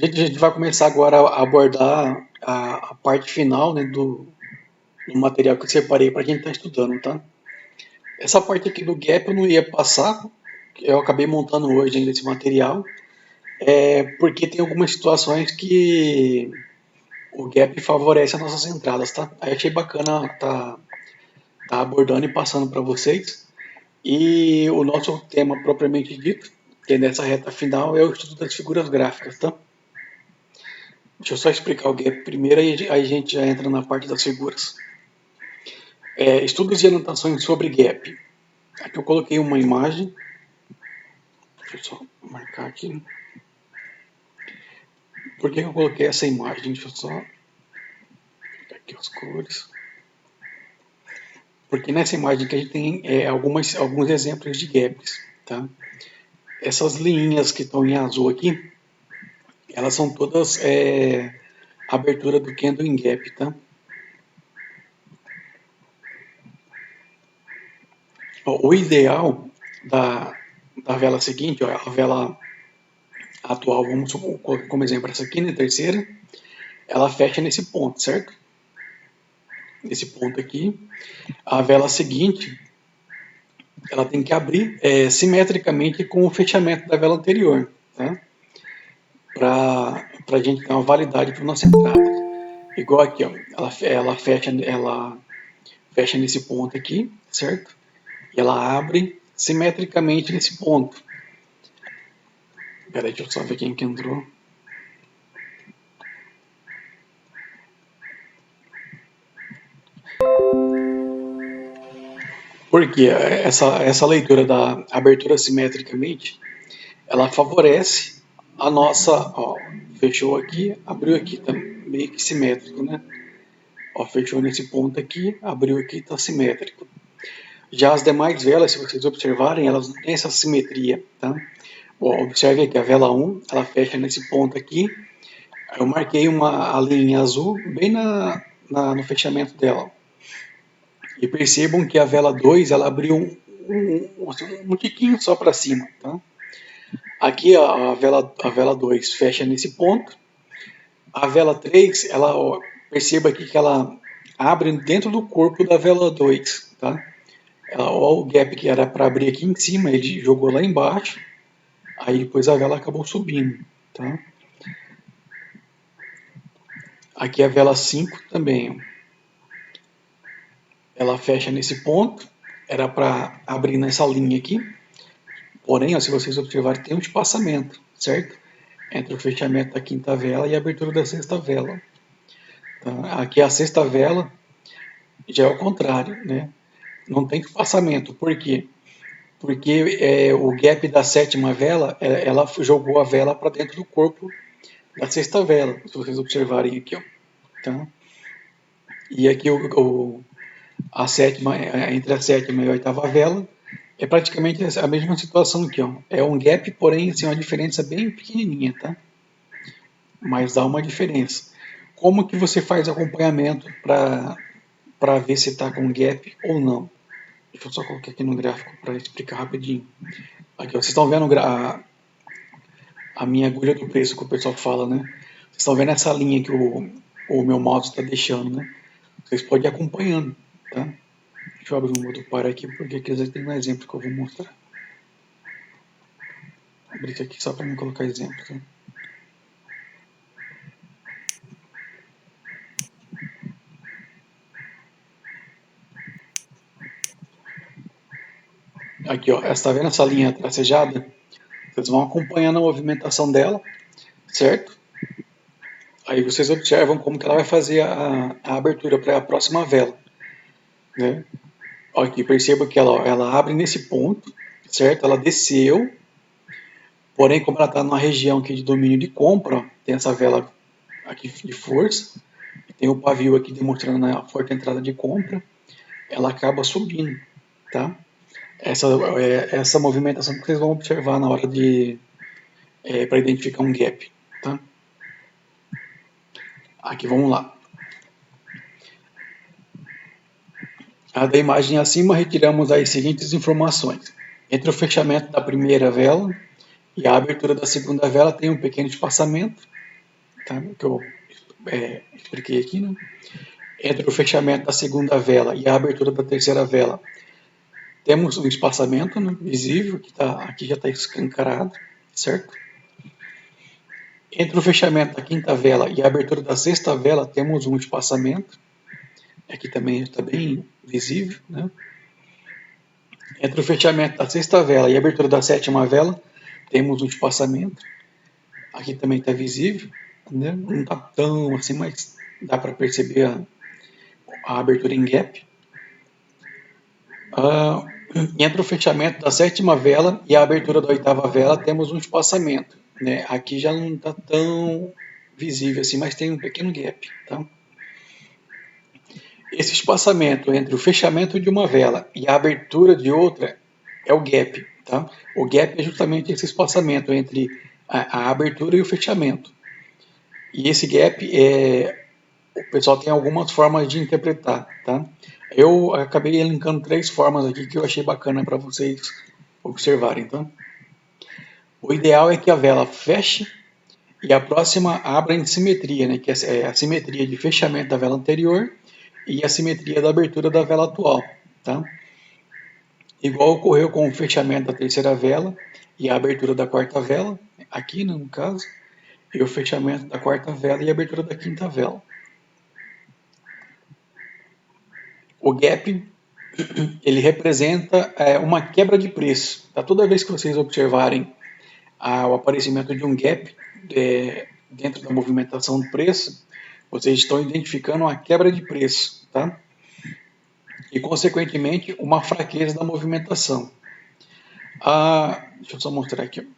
A gente vai começar agora a abordar a parte final, né, do material que eu separei para a gente estar estudando, tá? Essa parte aqui do gap eu não ia passar, eu acabei montando hoje ainda esse material, porque tem algumas situações que o gap favorece as nossas entradas, tá? Aí achei bacana tá abordando e passando para vocês. E o nosso tema propriamente dito, que é nessa reta final, é o estudo das figuras gráficas, tá? Deixa eu só explicar o gap primeiro, aí a gente já entra na parte das figuras. Estudos e anotações sobre gap. Aqui eu coloquei uma imagem. Deixa eu só marcar aqui. Por que eu coloquei essa imagem? Deixa eu só pegar aqui as cores. Porque nessa imagem que a gente tem alguns exemplos de gaps. Tá? Essas linhas que estão em azul aqui, elas são todas abertura do candle em gap. Tá? O ideal da vela seguinte, ó, a vela atual, vamos supor, como exemplo essa aqui, né, terceira, ela fecha nesse ponto, certo? Nesse ponto aqui. A vela seguinte, ela tem que abrir simetricamente com o fechamento da vela anterior, tá? Para a gente ter uma validade para nossa entrada. Igual aqui, ó, ela fecha nesse ponto aqui, certo? E ela abre simetricamente nesse ponto. Peraí, deixa eu só ver quem que entrou. Porque essa leitura da abertura simetricamente, ela favorece a nossa, ó, fechou aqui, abriu aqui, tá meio que simétrico, né? Ó, fechou nesse ponto aqui, abriu aqui, tá simétrico. Já as demais velas, se vocês observarem, elas não têm essa simetria, tá? Ó, observe aqui, a vela 1, ela fecha nesse ponto aqui, eu marquei a linha azul bem no fechamento dela. E percebam que a vela 2, ela abriu um tiquinho só para cima, tá? Aqui a vela 2 fecha nesse ponto. A vela 3, ó, perceba aqui que ela abre dentro do corpo da vela 2, tá? Ó, o gap que era para abrir aqui em cima, ele jogou lá embaixo. Aí depois a vela acabou subindo, tá? Aqui a vela 5 também, ela fecha nesse ponto, era para abrir nessa linha aqui, porém, ó, se vocês observarem, tem um espaçamento, certo? Entre o fechamento da quinta vela e a abertura da sexta vela. Tá? Aqui a sexta vela já é o contrário, né? Não tem espaçamento, por quê? Porque o gap da sétima vela, ela jogou a vela para dentro do corpo da sexta vela, se vocês observarem aqui, ó. Tá? E aqui entre a sétima e a oitava vela, é praticamente a mesma situação aqui, ó. É um gap, porém, assim, uma diferença bem pequenininha, tá? Mas dá uma diferença. Como que você faz acompanhamento para ver se está com gap ou não? Deixa eu só colocar aqui no gráfico para explicar rapidinho. Aqui, ó, vocês estão vendo a minha agulha do preço que o pessoal fala, né? Vocês estão vendo essa linha que o meu mouse está deixando, né? Vocês podem ir acompanhando, tá? Deixa eu abrir um outro par aqui, porque aqui às vezes tem um exemplo que eu vou mostrar. Vou abrir isso aqui só para me colocar exemplo, tá? Aqui, ó, está vendo essa linha tracejada? Vocês vão acompanhando a movimentação dela, certo? Aí vocês observam como que ela vai fazer a abertura para a próxima vela, né? Aqui, perceba que ela abre nesse ponto, certo? Ela desceu, porém, como ela está numa região aqui de domínio de compra, ó, tem essa vela aqui de força, tem o pavio aqui demonstrando a forte entrada de compra, ela acaba subindo, tá? Essa movimentação que vocês vão observar na hora para identificar um gap, tá? Aqui, vamos lá. Da imagem acima, retiramos as seguintes informações. Entre o fechamento da primeira vela e a abertura da segunda vela tem um pequeno espaçamento, tá? Que eu expliquei aqui, né? Entre o fechamento da segunda vela e a abertura da terceira vela, temos um espaçamento, né, visível, que aqui já está escancarado, certo? Entre o fechamento da quinta vela e a abertura da sexta vela, temos um espaçamento, aqui também está bem visível, né? Entre o fechamento da sexta vela e a abertura da sétima vela, temos um espaçamento, aqui também está visível, né? Não está tão assim, mas dá para perceber a abertura em gap. Entre o fechamento da sétima vela e a abertura da oitava vela, temos um espaçamento, né? Aqui já não está tão visível assim, mas tem um pequeno gap, tá? Esse espaçamento entre o fechamento de uma vela e a abertura de outra é o gap, tá? O gap é justamente esse espaçamento entre a abertura e o fechamento. E esse gap o pessoal tem algumas formas de interpretar, tá? Eu acabei elencando 3 formas aqui que eu achei bacana para vocês observarem, tá? O ideal é que a vela feche e a próxima abra em simetria, né? Que é a simetria de fechamento da vela anterior e a simetria da abertura da vela atual, tá? Igual ocorreu com o fechamento da terceira vela e a abertura da quarta vela, aqui no caso, e o fechamento da quarta vela e a abertura da quinta vela. O gap ele representa uma quebra de preço. Tá? Toda vez que vocês observarem o aparecimento de um gap dentro da movimentação do preço, vocês estão identificando uma quebra de preço, tá? E consequentemente uma fraqueza da movimentação. Deixa eu só mostrar aqui.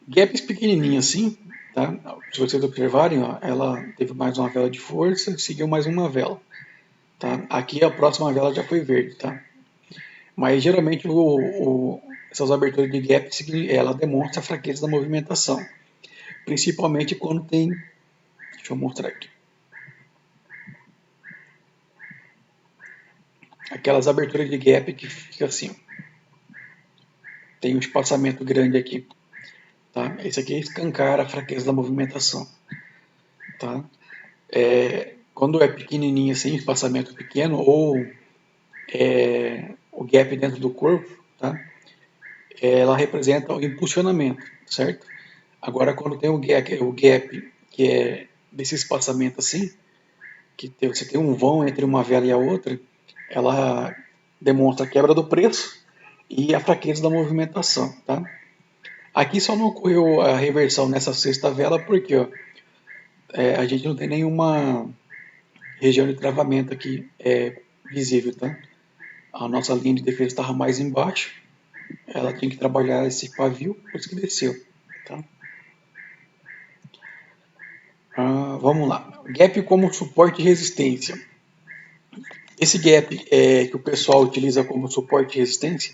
Gaps pequenininhos assim, tá? Se vocês observarem, ó, ela teve mais uma vela de força, seguiu mais uma vela, tá? Aqui a próxima vela já foi verde, tá? Mas geralmente essas aberturas de gap ela demonstra a fraqueza da movimentação, principalmente quando tem, deixa eu mostrar aqui, aquelas aberturas de gap que fica assim, tem um espaçamento grande aqui, tá? Esse aqui escancara a fraqueza da movimentação, tá? Quando é pequenininho assim, espaçamento pequeno ou o gap dentro do corpo, tá? Ela representa o impulsionamento, certo? Agora, quando tem o gap que é desse espaçamento assim, você tem um vão entre uma vela e a outra, ela demonstra a quebra do preço e a fraqueza da movimentação, tá? Aqui só não ocorreu a reversão nessa sexta vela porque ó, a gente não tem nenhuma região de travamento aqui visível, tá? A nossa linha de defesa estava mais embaixo, ela tinha que trabalhar esse pavio, por isso que desceu, tá? Vamos lá. Gap como suporte e resistência. Esse gap que o pessoal utiliza como suporte e resistência,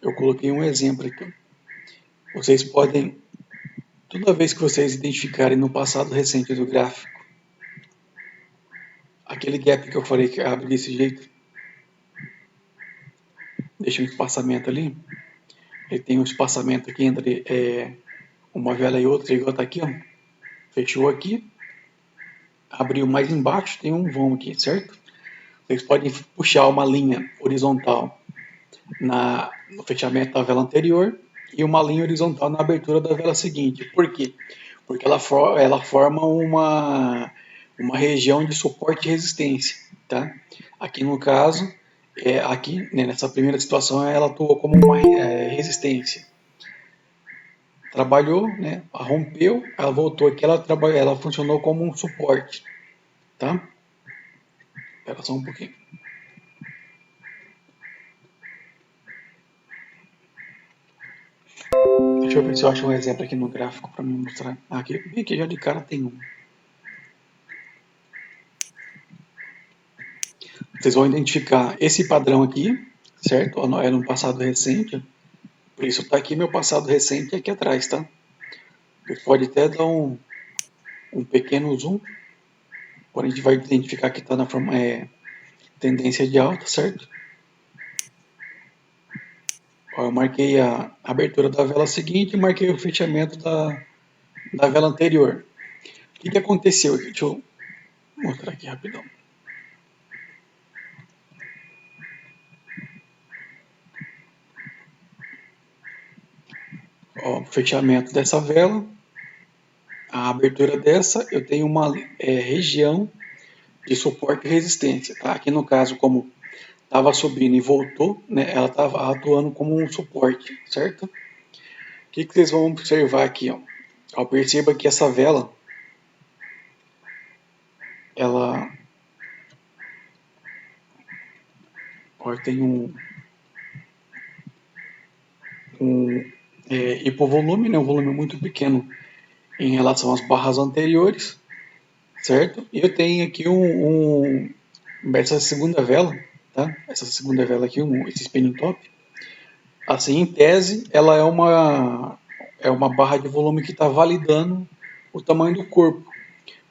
eu coloquei um exemplo aqui. Vocês podem, toda vez que vocês identificarem no passado recente do gráfico, aquele gap que eu falei que abre desse jeito, deixa um espaçamento ali, ele tem um espaçamento aqui entre uma vela e outra, igual tá aqui, ó. Fechou aqui, abriu mais embaixo, tem um vão aqui, certo? Vocês podem puxar uma linha horizontal no fechamento da vela anterior e uma linha horizontal na abertura da vela seguinte. Por quê? Porque ela forma uma região de suporte e resistência. Tá? Aqui no caso, aqui né, nessa primeira situação, ela atuou como uma resistência. Trabalhou, né, rompeu, ela voltou aqui, ela funcionou como um suporte. Tá? Espera só um pouquinho. Deixa eu ver se eu acho um exemplo aqui no gráfico para me mostrar. Aqui já de cara tem um. Vocês vão identificar esse padrão aqui, certo? É no passado recente. Por isso está aqui meu passado recente aqui atrás, tá? Você pode até dar um pequeno zoom. Porém, a gente vai identificar que está na forma tendência de alta, certo? Eu marquei a abertura da vela seguinte e marquei o fechamento da vela anterior. que aconteceu aqui? Deixa eu mostrar aqui rapidão. Ó, o fechamento dessa vela, a abertura dessa, eu tenho uma região de suporte e resistência. Tá? Aqui no caso, como estava subindo e voltou, né, ela estava atuando como um suporte, certo? O que vocês vão observar aqui? Ó? Perceba que essa vela, ela ó, tem um hipovolume, né, um volume muito pequeno em relação às barras anteriores, certo? E eu tenho aqui essa segunda vela, tá? Essa segunda vela aqui, esse spinning top, assim, em tese, ela é uma barra de volume que está validando o tamanho do corpo.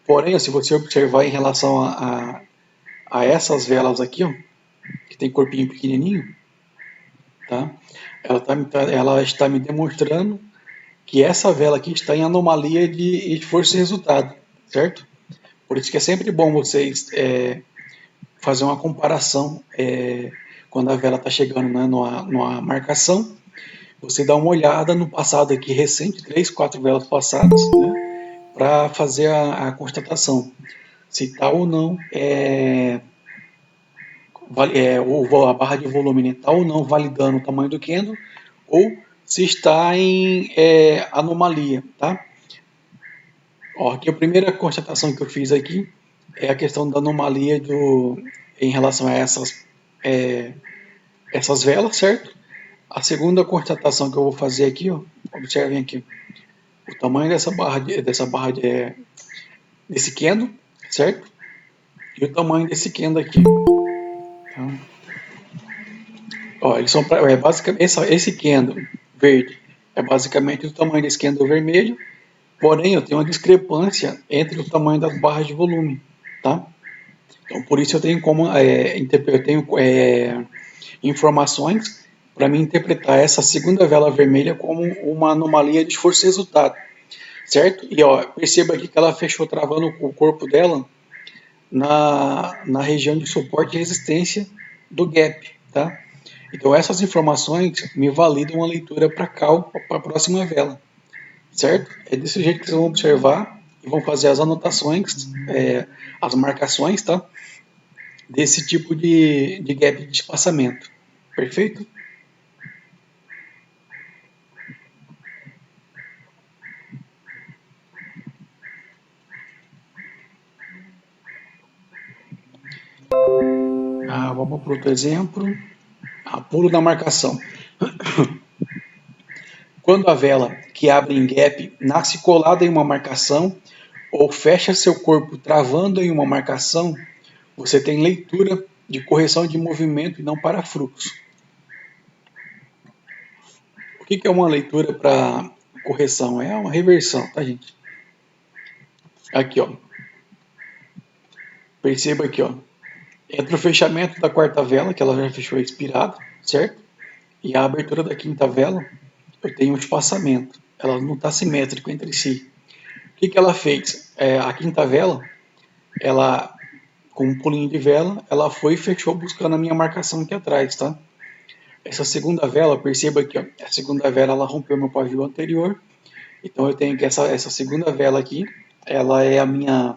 Porém, se você observar em relação a essas velas aqui, ó, que tem corpinho pequenininho, tá? Ela está me demonstrando que essa vela aqui está em anomalia de força e resultado, certo? Por isso que é sempre bom vocês fazer uma comparação quando a vela está chegando, né, numa marcação. Você dá uma olhada no passado aqui recente, 3, 4 velas passadas, né, para fazer a constatação se está ou não a barra de volume está ou não validando o tamanho do candle ou se está em anomalia, tá? Ó, aqui a primeira constatação que eu fiz aqui é a questão da anomalia em relação a essas velas, certo? A segunda constatação que eu vou fazer aqui, ó, observem aqui, o tamanho desse candle, certo? E o tamanho desse candle aqui. Tá? Ó, eles são basicamente esse candle verde é basicamente o tamanho desse candle vermelho, porém eu tenho uma discrepância entre o tamanho das barras de volume, tá? Então por isso eu tenho informações para me interpretar essa segunda vela vermelha como uma anomalia de esforço e resultado, certo? E ó, perceba aqui que ela fechou travando o corpo dela na região de suporte e resistência do gap, tá? Então essas informações me validam a leitura para cal para a próxima vela, certo? É desse jeito que vocês vão observar e vão fazer as anotações, as marcações, tá? Desse tipo de gap de espaçamento, perfeito? Vamos para outro exemplo. Pulo da marcação. Quando a vela que abre em gap nasce colada em uma marcação ou fecha seu corpo travando em uma marcação, você tem leitura de correção de movimento e não para fluxo. O que é uma leitura para correção? É uma reversão, tá, gente? Aqui, ó. Perceba aqui, ó. Entre o fechamento da quarta vela, que ela já fechou expirado, certo? E a abertura da quinta vela, eu tenho um espaçamento. Ela não está simétrica entre si. O que ela fez? A quinta vela, ela, com um pulinho de vela, ela foi e fechou buscando a minha marcação aqui atrás, tá? Essa segunda vela, perceba aqui, ó, a segunda vela ela rompeu meu pavio anterior, então eu tenho que essa segunda vela aqui, ela é a minha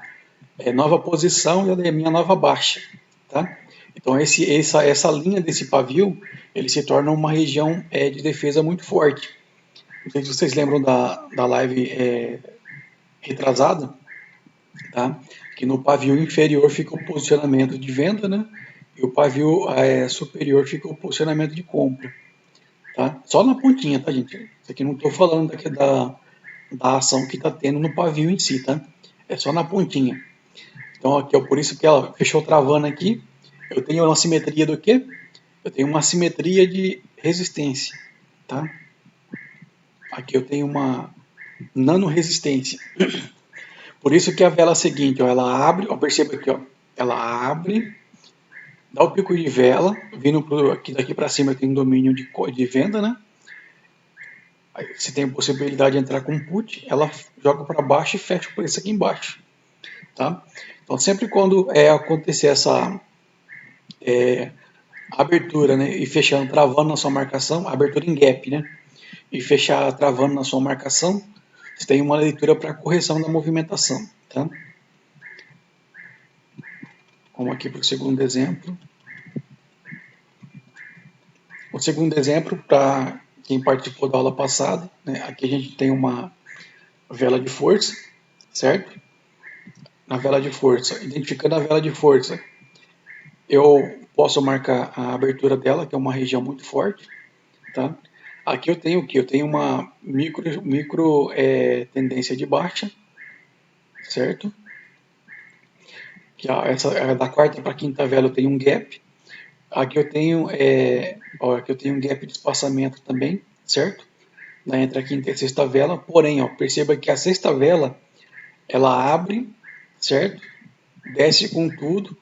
nova posição e ela é a minha nova baixa, tá? Então essa linha desse pavio, ele se torna uma região de defesa muito forte. Não sei se vocês lembram da live retrasada, tá? Que no pavio inferior fica o posicionamento de venda, né? E o pavio superior fica o posicionamento de compra, tá? Só na pontinha, tá, gente? Isso aqui não estou falando da ação que está tendo no pavio em si, tá? É só na pontinha. Então aqui, ó, por isso que ela fechou travando aqui. Eu tenho uma simetria do quê? Eu tenho uma simetria de resistência, tá? Aqui eu tenho uma nano-resistência. Por isso que a vela seguinte, ó, ela abre, ó, perceba aqui, ó, ela abre, dá o pico de vela, vindo daqui para cima eu tenho um domínio de venda, né? Se tem possibilidade de entrar com put, ela joga para baixo e fecha o preço aqui embaixo. Tá? Então, sempre quando acontecer essa abertura, né, e fechando, travando na sua marcação, abertura em gap, né, e fechar travando na sua marcação, você tem uma leitura para correção da movimentação. Tá? Vamos aqui para o segundo exemplo. O segundo exemplo, para quem participou da aula passada, né, aqui a gente tem uma vela de força, certo? Na vela de força, identificando a vela de força, eu posso marcar a abertura dela, que é uma região muito forte, tá? Aqui eu tenho o que? Eu tenho uma micro tendência de baixa, certo? Que essa da quarta para a quinta vela eu tenho um gap. Aqui eu tenho, aqui eu tenho um gap de espaçamento também, certo? Entre a quinta e a sexta vela. Porém, ó, perceba que a sexta vela ela abre, certo? Desce com tudo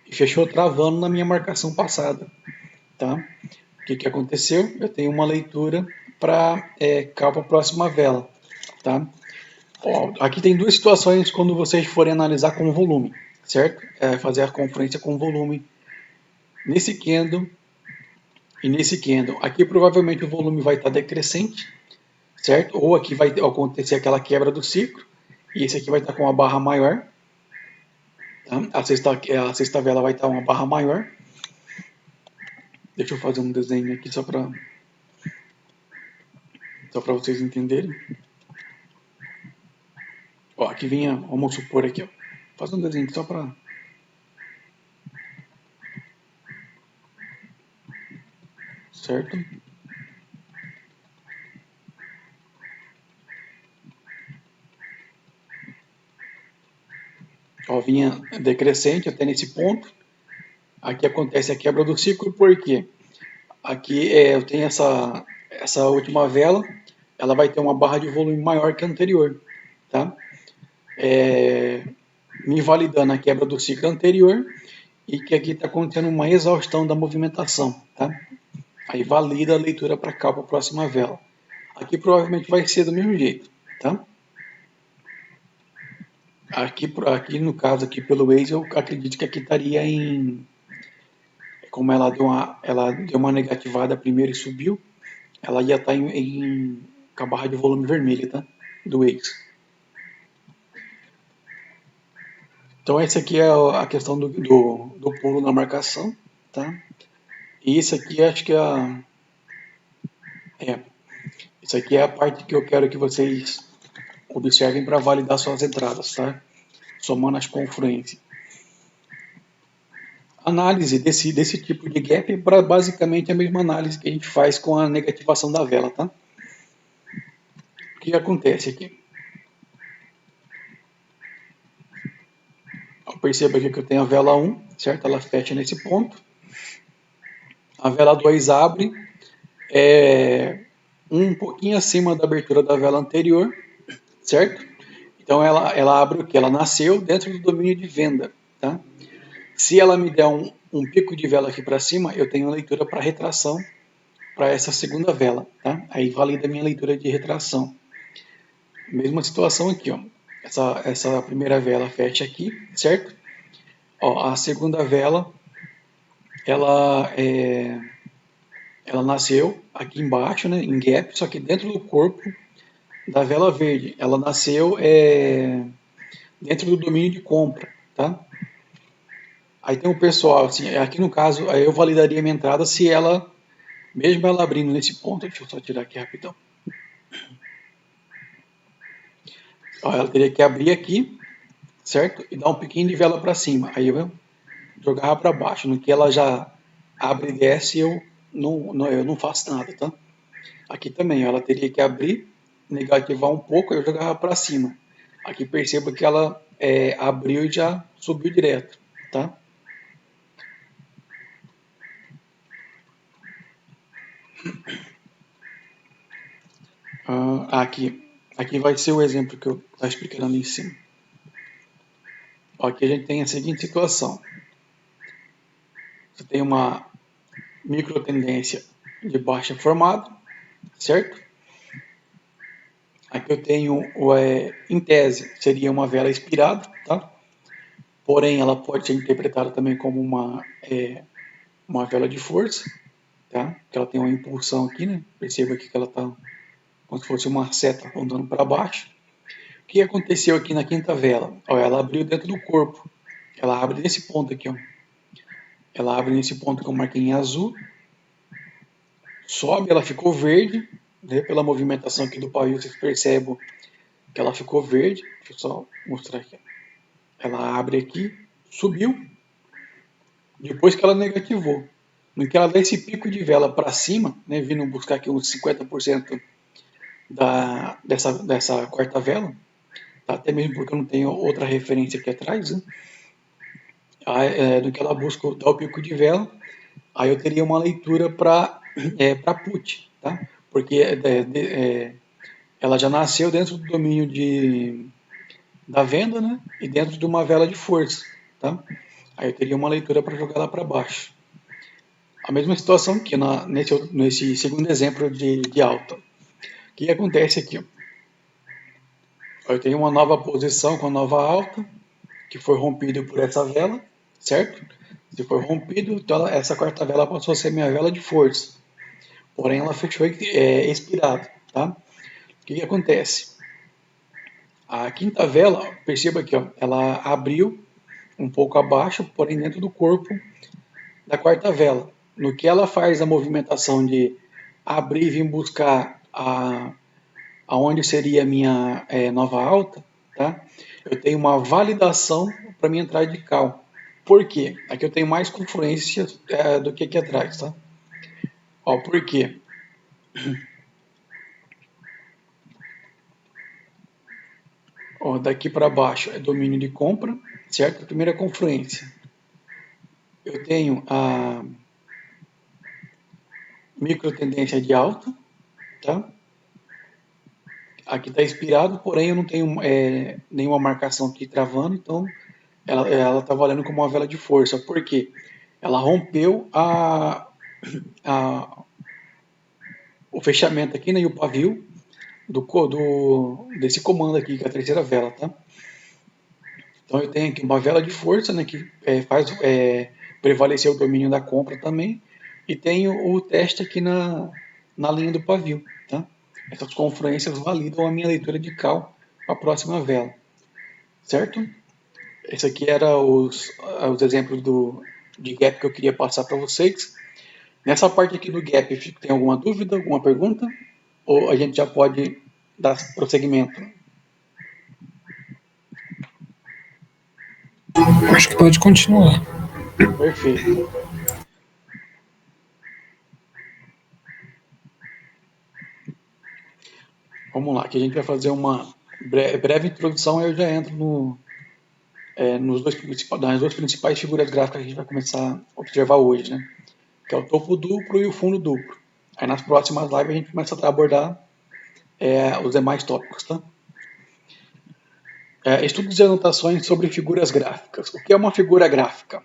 e fechou travando na minha marcação passada, tá? O que aconteceu? Eu tenho uma leitura para capa próxima vela, tá? Ó, aqui tem duas situações quando vocês forem analisar com volume, certo? Fazer a conferência com volume nesse candle e nesse candle. Aqui provavelmente o volume vai estar decrescente, certo? Ou aqui vai acontecer aquela quebra do ciclo e esse aqui vai estar com uma barra maior. Tá? A sexta vela vai estar uma barra maior. Deixa eu fazer um desenho aqui só para vocês entenderem. Ó, aqui vinha, vamos supor aqui, ó. Faz um desenho só para... Certo? Ó, vinha decrescente até nesse ponto. Aqui acontece a quebra do ciclo, porque aqui eu tenho essa última vela, ela vai ter uma barra de volume maior que a anterior, tá? Me invalidando a quebra do ciclo anterior e que aqui está acontecendo uma exaustão da movimentação, tá? Aí valida a leitura para cá, para a próxima vela. Aqui provavelmente vai ser do mesmo jeito, tá? Aqui no caso aqui pelo Waze, eu acredito que aqui estaria em... Como ela deu uma negativada primeiro e subiu, ela ia estar com a barra de volume vermelha, tá? Do Waze. Então essa aqui é a questão do pulo na marcação, tá? E isso aqui acho que isso aqui é a parte que eu quero que vocês observem para validar suas entradas, tá? Somando as confluências. Análise desse tipo de gap é basicamente a mesma análise que a gente faz com a negativação da vela, tá? O que acontece aqui? Perceba aqui que eu tenho a vela 1, certo? Ela fecha nesse ponto. A vela 2 abre um pouquinho acima da abertura da vela anterior, certo? Então ela abre o que? Ela nasceu dentro do domínio de venda, tá? Se ela me der um pico de vela aqui para cima, eu tenho leitura para retração para essa segunda vela, tá? Aí valida a minha leitura de retração. Mesma situação aqui, ó. Essa primeira vela fecha aqui, certo? Ó, a segunda vela, ela ela nasceu aqui embaixo, né, em gap, só que dentro do corpo da vela verde. Ela nasceu dentro do domínio de compra, tá? Aí tem o pessoal, assim, aqui no caso, aí eu validaria minha entrada se ela, mesmo ela abrindo nesse ponto, deixa eu só tirar aqui rapidão. Ó, ela teria que abrir aqui, certo? E dar um piquinho de vela para cima. Aí eu jogava para baixo. No que ela já abre e desce, eu não faço nada, tá? Aqui também, ela teria que abrir, negativar um pouco, eu jogava para cima. Aqui perceba que ela abriu e já subiu direto, tá? Aqui vai ser o exemplo que eu estou explicando ali em cima. Aqui a gente tem a seguinte situação. Você tem uma micro tendência de baixa formada, certo? Aqui eu tenho, em tese, seria uma vela expirada, tá? Porém, ela pode ser interpretada também como uma vela de força, tá? Que ela tem uma impulsão aqui, né? Perceba aqui que ela está como se fosse uma seta apontando para baixo. O que aconteceu aqui na quinta vela? Ó, ela abriu dentro do corpo. Ela abre nesse ponto aqui, ó. Ela abre nesse ponto que eu marquei em azul. Sobe, ela ficou verde, né? Pela movimentação aqui do pavio, vocês percebem que ela ficou verde. Deixa eu só mostrar aqui. Ela abre aqui, subiu, depois que ela negativou. No que ela dá esse pico de vela para cima, né, vindo buscar aqui uns 50% dessa quarta vela, tá? Até mesmo porque eu não tenho outra referência aqui atrás, né? Do que ela busca dar o pico de vela, aí eu teria uma leitura para put, tá? Porque ela já nasceu dentro do domínio da venda, né? E dentro de uma vela de força, tá? Aí eu teria uma leitura para jogar lá para baixo. A mesma situação aqui nesse segundo exemplo de alta. O que acontece aqui? Eu tenho uma nova posição com a nova alta, que foi rompido por essa vela, certo? Se foi rompido, então essa quarta vela passou a ser minha vela de força. Porém, ela fechou expirada, tá? O que acontece? A quinta vela, perceba aqui, ó, ela abriu um pouco abaixo, porém dentro do corpo da quarta vela. No que ela faz a movimentação de abrir e vir buscar aonde seria a minha nova alta, tá? Eu tenho uma validação para minha entrada de cal. Por quê? Aqui eu tenho mais confluência do que aqui atrás, tá? Ó, por quê? Ó, daqui para baixo é domínio de compra, certo? Primeira confluência. Eu tenho a micro tendência de alta, tá? Aqui está expirado, porém eu não tenho nenhuma marcação aqui travando, então ela está valendo como uma vela de força. Por quê? Ela rompeu a, o fechamento aqui, né, e o pavio desse comando aqui, que é a terceira vela, tá? Então eu tenho aqui uma vela de força, né, que faz prevalecer o domínio da compra também, e tenho o teste aqui na linha do pavio, tá? Essas confluências validam a minha leitura de cal para a próxima vela, certo? Esse aqui era os exemplos de gap que eu queria passar para vocês. Nessa parte aqui do gap, tem alguma dúvida, alguma pergunta? Ou a gente já pode dar prosseguimento? Acho que pode continuar. Perfeito. Vamos lá, que a gente vai fazer uma breve introdução e eu já entro nas duas principais figuras gráficas que a gente vai começar a observar hoje, né? Que é o topo duplo e o fundo duplo. Aí nas próximas lives a gente começa a abordar os demais tópicos, tá? Estudos e anotações sobre figuras gráficas. O que é uma figura gráfica?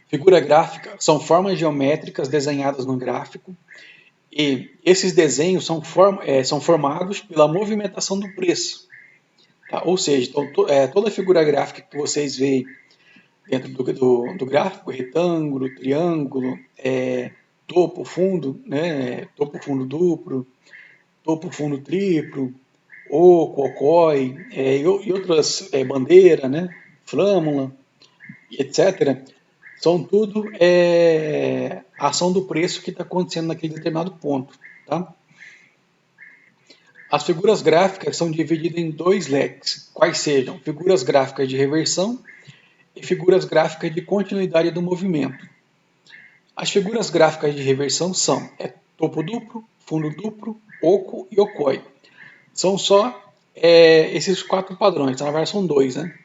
Figura gráfica são formas geométricas desenhadas no gráfico e esses desenhos são formados pela movimentação do preço. Tá? Ou seja, então, toda figura gráfica que vocês veem dentro do gráfico, retângulo, triângulo, topo, fundo, né? Topo, fundo duplo, topo, fundo triplo, oco, ocói, e outras bandeira, né? Flâmula, etc. São tudo ação do preço que está acontecendo naquele determinado ponto. Tá? As figuras gráficas são divididas em dois leques, quais sejam figuras gráficas de reversão e figuras gráficas de continuidade do movimento. As figuras gráficas de reversão são topo duplo, fundo duplo, oco e ocói. São só esses quatro padrões, na verdade são dois, né?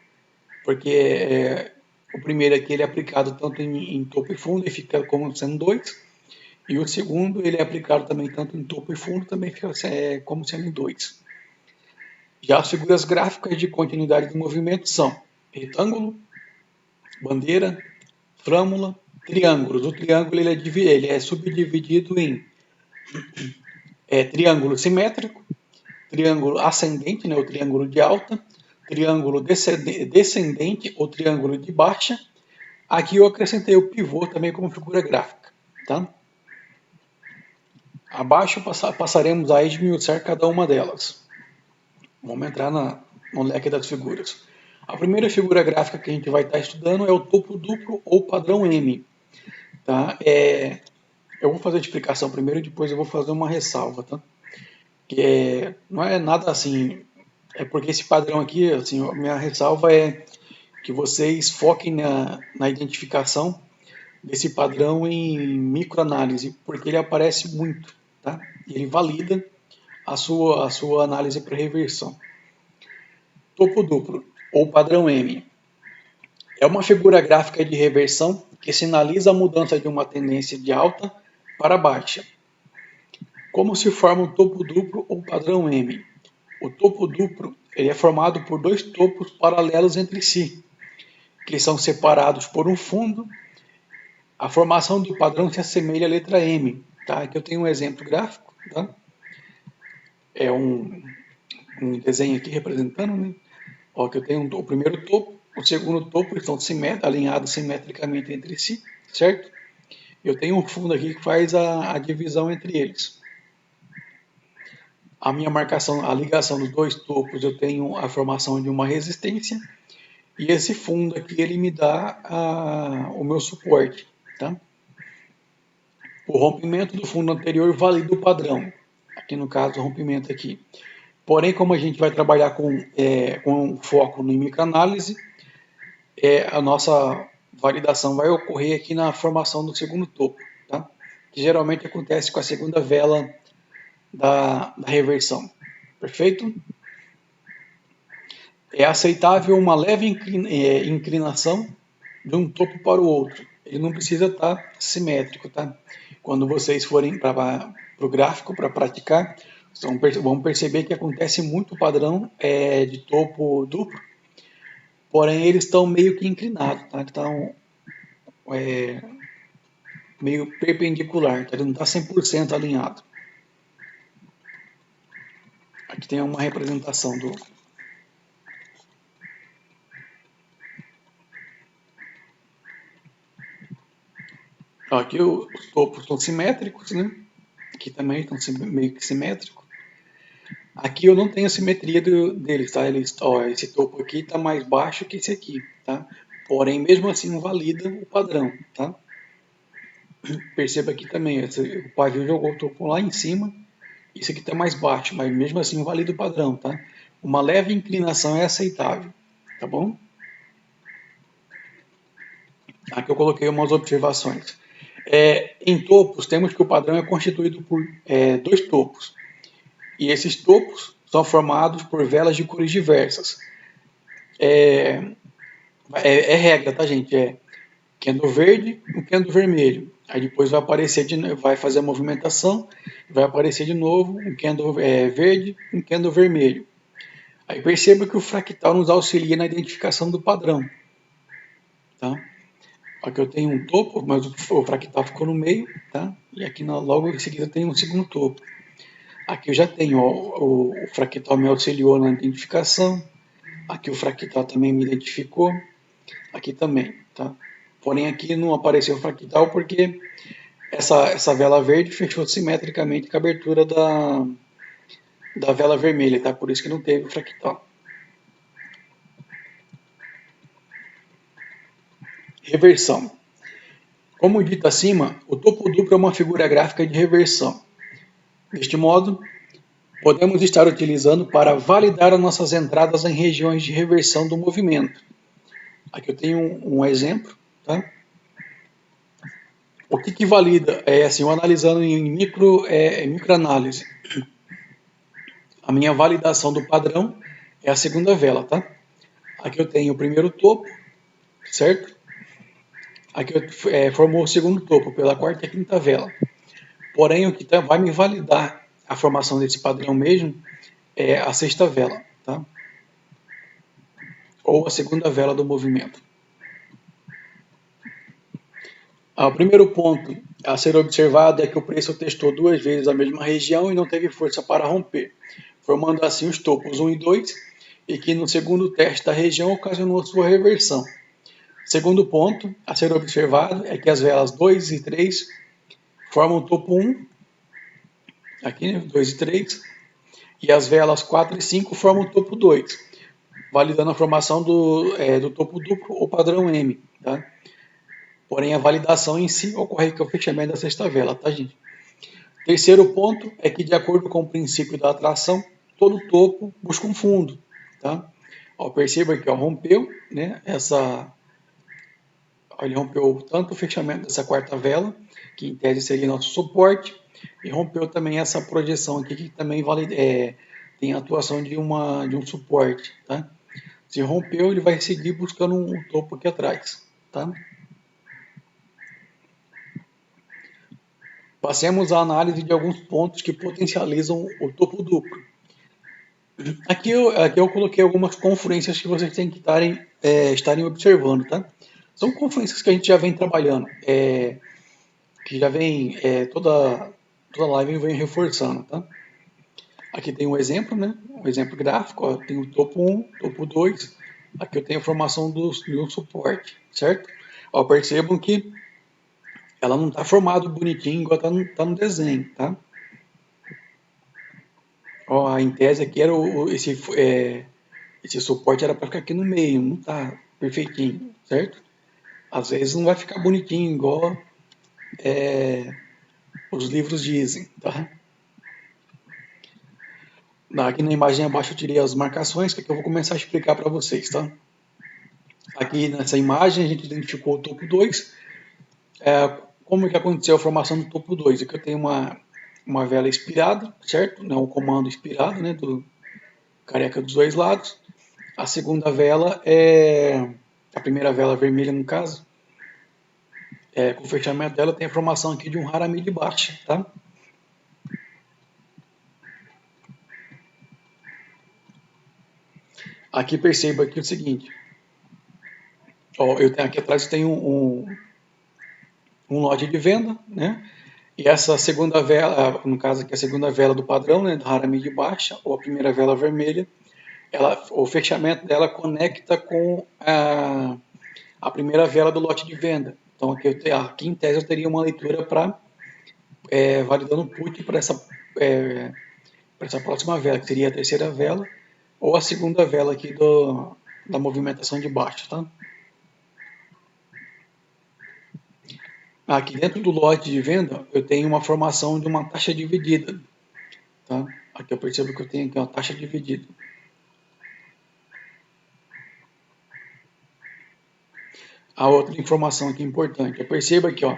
Porque o primeiro aqui ele é aplicado tanto em topo e fundo e fica como sendo dois, e o segundo ele é aplicado também tanto em topo e fundo, também fica como sendo dois. Já as figuras gráficas de continuidade do movimento são retângulo, bandeira, flâmula, triângulos. O triângulo ele é subdividido em triângulo simétrico, triângulo ascendente, né, o triângulo de alta, triângulo descendente, o triângulo de baixa. Aqui eu acrescentei o pivô também como figura gráfica. Tá? Abaixo passaremos a esmiuçar cada uma delas. Vamos entrar no leque das figuras. A primeira figura gráfica que a gente vai estar estudando é o topo duplo ou padrão M. Tá? Eu vou fazer a explicação primeiro e depois eu vou fazer uma ressalva. Tá? Não é nada assim. É porque esse padrão aqui, assim, a minha ressalva é que vocês foquem na identificação desse padrão em microanálise, porque ele aparece muito. Tá? Ele valida a sua análise para reversão. Topo duplo, ou padrão M, é uma figura gráfica de reversão que sinaliza a mudança de uma tendência de alta para baixa. Como se forma o topo duplo ou padrão M? O topo duplo ele é formado por dois topos paralelos entre si, que são separados por um fundo. A formação do padrão se assemelha à letra M. Tá? Aqui eu tenho um exemplo gráfico. Tá? É um desenho aqui representando, né? Ó, que eu tenho o primeiro topo, o segundo topo estão alinhados simetricamente entre si, certo? Eu tenho um fundo aqui que faz a divisão entre eles. A minha marcação, a ligação dos dois topos, eu tenho a formação de uma resistência e esse fundo aqui ele me dá o meu suporte, tá? O rompimento do fundo anterior valida o padrão, aqui no caso o rompimento aqui. Porém, como a gente vai trabalhar com foco em microanálise, a nossa validação vai ocorrer aqui na formação do segundo topo, tá? Que geralmente acontece com a segunda vela da reversão. Perfeito? É aceitável uma leve inclinação de um topo para o outro. Ele não precisa estar simétrico, tá? Quando vocês forem para o gráfico para praticar, vão perceber que acontece muito padrão de topo duplo, porém eles estão meio que inclinados, tá? Estão meio perpendicular, tá? Ele não está 100% alinhado. Aqui tem uma representação do... Aqui os topos estão simétricos, né? Aqui também estão meio que simétricos. Aqui eu não tenho a simetria deles, tá? Esse topo aqui está mais baixo que esse aqui, tá? Porém, mesmo assim, valida o padrão, tá? Perceba aqui também, o pavio jogou o topo lá em cima, isso aqui está mais baixo, mas mesmo assim valida o padrão, tá? Uma leve inclinação é aceitável, tá bom? Aqui eu coloquei umas observações. Em topos, temos que o padrão é constituído por dois topos. E esses topos são formados por velas de cores diversas. É regra, tá, gente? Candle verde e candle vermelho. Aí depois vai aparecer, vai fazer a movimentação, vai aparecer de novo um candle verde e um candle vermelho. Aí perceba que o fractal nos auxilia na identificação do padrão. Tá? Aqui eu tenho um topo, mas o fractal ficou no meio, tá? E aqui logo em seguida tem um segundo topo. Aqui eu já tenho, o fractal me auxiliou na identificação. Aqui o fractal também me identificou. Aqui também, tá? Porém aqui não apareceu o fractal porque essa vela verde fechou simetricamente com a abertura da vela vermelha, tá? Por isso que não teve o fractal. Reversão. Como dito acima, o topo duplo é uma figura gráfica de reversão. Deste modo, podemos estar utilizando para validar as nossas entradas em regiões de reversão do movimento. Aqui eu tenho um exemplo, tá? O que valida? Assim, eu analisando em microanálise. A minha validação do padrão é a segunda vela, tá? Aqui eu tenho o primeiro topo, certo? Aqui formou o segundo topo pela quarta e quinta vela. Porém, o que vai me validar a formação desse padrão mesmo é a sexta vela, tá? Ou a segunda vela do movimento. O primeiro ponto a ser observado é que o preço testou duas vezes a mesma região e não teve força para romper. formando assim os topos 1 e 2, e que no segundo teste da região ocasionou sua reversão. Segundo ponto a ser observado é que as velas 2 e 3 formam o topo 1, aqui, né, 2 e 3, e as velas 4 e 5 formam o topo 2, validando a formação do topo duplo ou padrão M. Tá? Porém, a validação em si ocorre com o fechamento da sexta vela, tá, gente? Terceiro ponto é que, de acordo com o princípio da atração, todo topo busca um fundo. Tá? Ó, perceba que ó, rompeu, né, ele rompeu tanto o fechamento dessa quarta vela, que em tese seria nosso suporte, e rompeu também essa projeção aqui, que também tem a atuação de um suporte. Tá? Se rompeu, ele vai seguir buscando um topo aqui atrás. Tá? Passemos à análise de alguns pontos que potencializam o topo duplo. Aqui eu coloquei algumas confluências que vocês têm que estarem observando, tá? São confluências que a gente já vem trabalhando, que já vem toda live vem reforçando, tá? Aqui tem um exemplo, né? Um exemplo gráfico, ó, tem o topo 1, topo 2, aqui eu tenho a formação de um suporte, certo? Ó, percebam que ela não está formada bonitinho igual tá no desenho, tá? Ó, em tese aqui era esse suporte era para ficar aqui no meio, não tá perfeitinho, certo? Às vezes não vai ficar bonitinho igual os livros dizem, tá? Aqui na imagem abaixo eu tirei as marcações que eu vou começar a explicar para vocês, tá? Aqui nessa imagem a gente identificou o topo 2. Como que aconteceu a formação do topo 2? Aqui eu tenho uma vela expirada, certo? Um comando expirado, né, do careca dos dois lados. A segunda vela a primeira vela vermelha no caso, com o fechamento dela tem a formação aqui de um harami de baixa, tá? Aqui perceba aqui o seguinte, ó, aqui atrás eu tenho um lote de venda, né? E essa segunda vela, no caso aqui a segunda vela do padrão, né, do harami de baixa, ou a primeira vela vermelha, o fechamento dela conecta com a primeira vela do lote de venda. Então aqui em tese eu teria uma leitura para validando o put para essa próxima vela, que seria a terceira vela, ou a segunda vela aqui da movimentação de baixo, tá? Aqui dentro do lote de venda, eu tenho uma formação de uma taxa dividida, tá? Aqui eu percebo que eu tenho aqui uma taxa dividida. A outra informação aqui importante, eu percebo aqui, ó,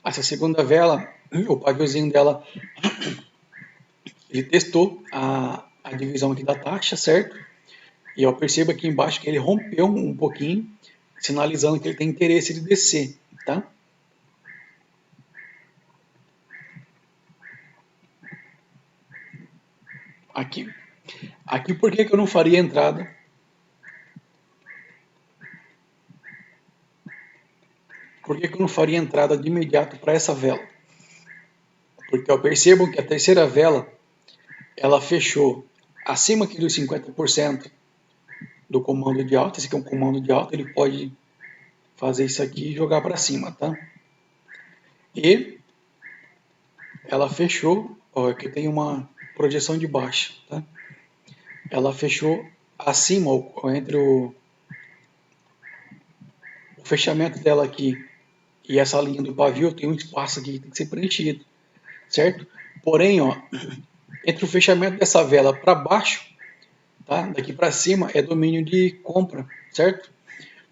essa segunda vela, o paviozinho dela, ele testou a divisão aqui da taxa, certo? E eu percebo aqui embaixo que ele rompeu um pouquinho, sinalizando que ele tem interesse de descer, tá? Aqui por que eu não faria entrada? Por que eu não faria entrada de imediato para essa vela? Porque eu percebo que a terceira vela, ela fechou acima aqui dos 50% do comando de alta. Esse aqui é um comando de alta, ele pode fazer isso aqui e jogar para cima, tá? E ela fechou, ó, aqui tem uma projeção de baixa, tá? Ela fechou acima, entre o fechamento dela aqui e essa linha do pavio, tem um espaço aqui que tem que ser preenchido, certo? Porém, ó, entre o fechamento dessa vela para baixo, tá? Daqui para cima é domínio de compra, certo?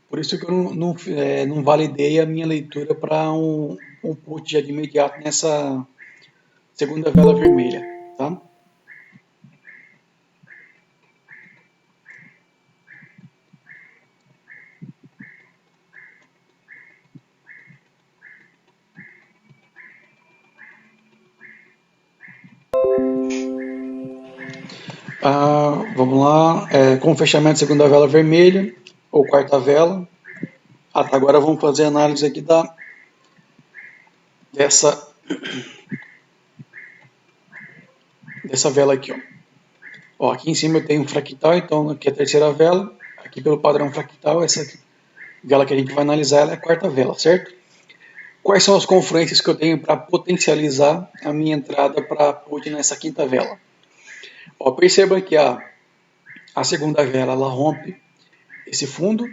Por isso que eu não validei a minha leitura para um put já de imediato nessa segunda vela vermelha, tá? Vamos lá, com o fechamento segunda vela vermelha ou quarta vela. Tá, agora vamos fazer a análise aqui dessa vela aqui, ó. Ó, aqui em cima eu tenho um fractal, então aqui é a terceira vela. Aqui pelo padrão fractal, essa vela que a gente vai analisar ela é a quarta vela, certo? Quais são as confluências que eu tenho para potencializar a minha entrada para put nessa quinta vela? Ó, perceba que a segunda vela ela rompe esse fundo,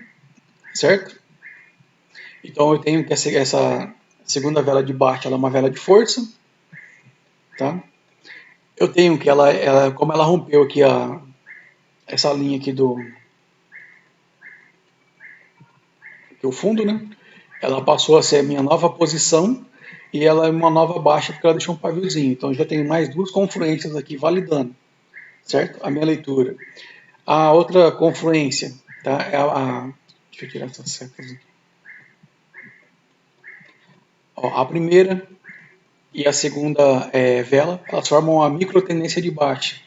certo? Então eu tenho que essa segunda vela de baixo ela é uma vela de força, tá? Eu tenho que como ela rompeu aqui essa linha aqui que é o fundo, né? Ela passou a ser a minha nova posição e ela é uma nova baixa porque ela deixou um paviozinho. Então eu já tenho mais duas confluências aqui validando, certo? A minha leitura. A outra confluência, tá? Deixa eu tirar essas setas aqui. Ó, a primeira e a segunda vela, elas formam uma micro tendência de baixa,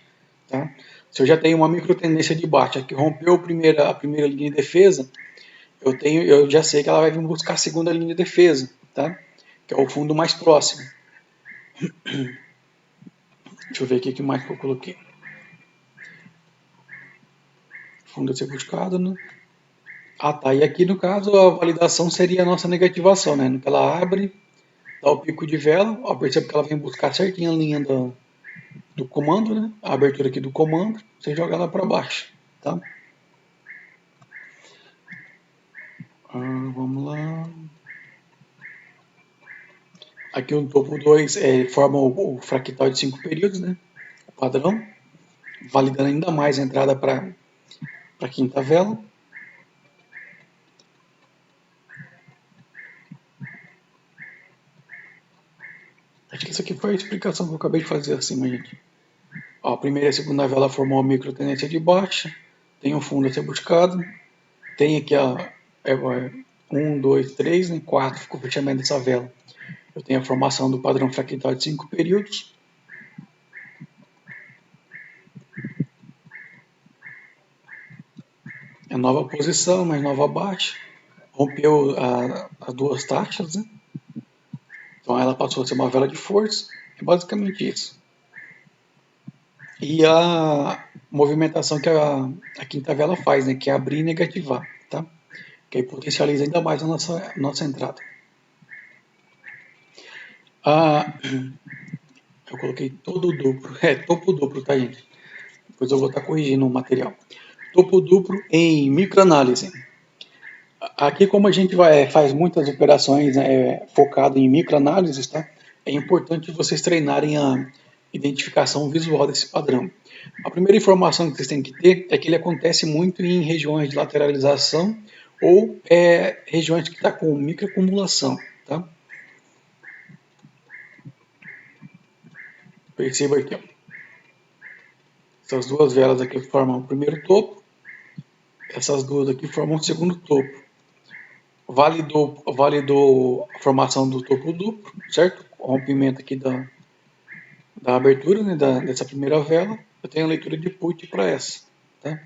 tá? Se eu já tenho uma micro tendência de baixa que rompeu a primeira linha de defesa, eu já sei que ela vai vir buscar a segunda linha de defesa, tá? Que é o fundo mais próximo. Deixa eu ver aqui o que mais que eu coloquei. Fundo a ser buscado, né? Ah, tá. E aqui no caso a validação seria a nossa negativação, né? No que ela abre, dá o pico de vela, ó, percebo que ela vem buscar certinho a linha do comando, né? A abertura aqui do comando, você joga ela para baixo, tá? Vamos lá. Aqui no topo 2 forma o fractal de 5 períodos, né? O padrão, validando ainda mais a entrada para a quinta vela. Acho que isso aqui foi a explicação que eu acabei de fazer acima, gente. Ó, a primeira e a segunda vela formou uma micro tendência de baixa, tem um fundo a ser buscado, tem aqui a 1, 2, 3, né, 4, ficou o fechamento dessa vela. Eu tenho a formação do padrão fractal de 5 períodos. É nova posição, mais nova baixa. Rompeu as duas taxas, né? Então ela passou a ser uma vela de força. É basicamente isso. E a movimentação que a quinta vela faz, né? Que é abrir e negativar, tá? Que aí potencializa ainda mais a nossa entrada. Eu coloquei todo duplo. Topo duplo, tá, gente? Depois eu vou estar corrigindo o material. Topo duplo em microanálise. Aqui, como a gente faz muitas operações focado em microanálises, tá? É importante vocês treinarem a identificação visual desse padrão. A primeira informação que vocês têm que ter é que ele acontece muito em regiões de lateralização ou regiões que estão com microacumulação, tá? Perceba aqui, ó. Essas duas velas aqui formam o primeiro topo, essas duas aqui formam o segundo topo. Validou a formação do topo duplo, certo? O rompimento aqui da abertura, né, dessa primeira vela. Eu tenho a leitura de put para essa, tá?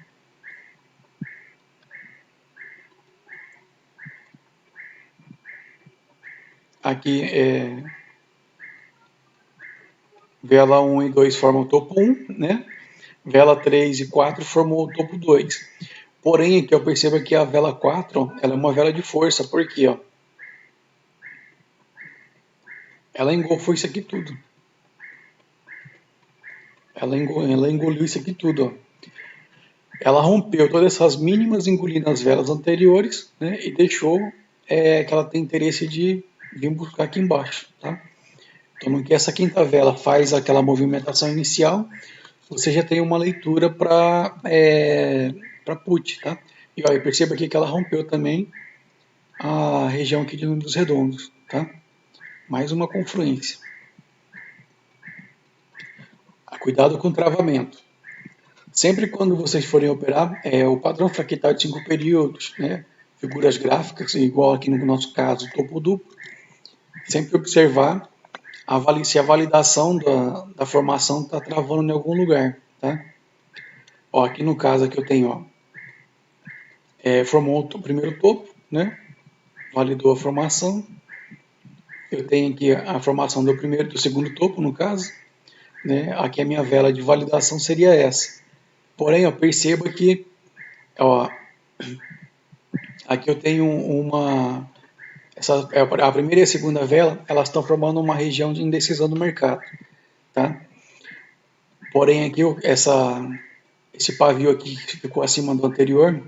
Aqui vela 1 e 2 formam o topo 1, né? Vela 3 e 4 formam o topo 2. Porém, aqui eu percebo que a vela 4 ela é uma vela de força, porque ó, ela engolfou isso aqui tudo. Ela engoliu isso aqui tudo. Ó. Ela rompeu todas essas mínimas, engolindo as velas anteriores, né, e deixou que ela tem interesse de vir buscar aqui embaixo. Tá? Então, no que essa quinta vela faz aquela movimentação inicial, você já tem uma leitura para put. Tá? E ó, perceba aqui que ela rompeu também a região aqui dos redondos. Tá? Mais uma confluência. Cuidado com o travamento. Sempre quando vocês forem operar, o padrão fractal de 5 períodos, né, figuras gráficas, igual aqui no nosso caso, topo duplo, sempre observar se a validação da formação está travando em algum lugar. Tá? Ó, aqui no caso aqui eu tenho, ó, formou o primeiro topo, né, validou a formação. Eu tenho aqui a formação do segundo topo, no caso. Né, aqui a minha vela de validação seria essa. Porém, ó, perceba que, ó, aqui eu tenho a primeira e a segunda vela, elas estão formando uma região de indecisão do mercado, tá? Porém, aqui esse pavio aqui que ficou acima do anterior,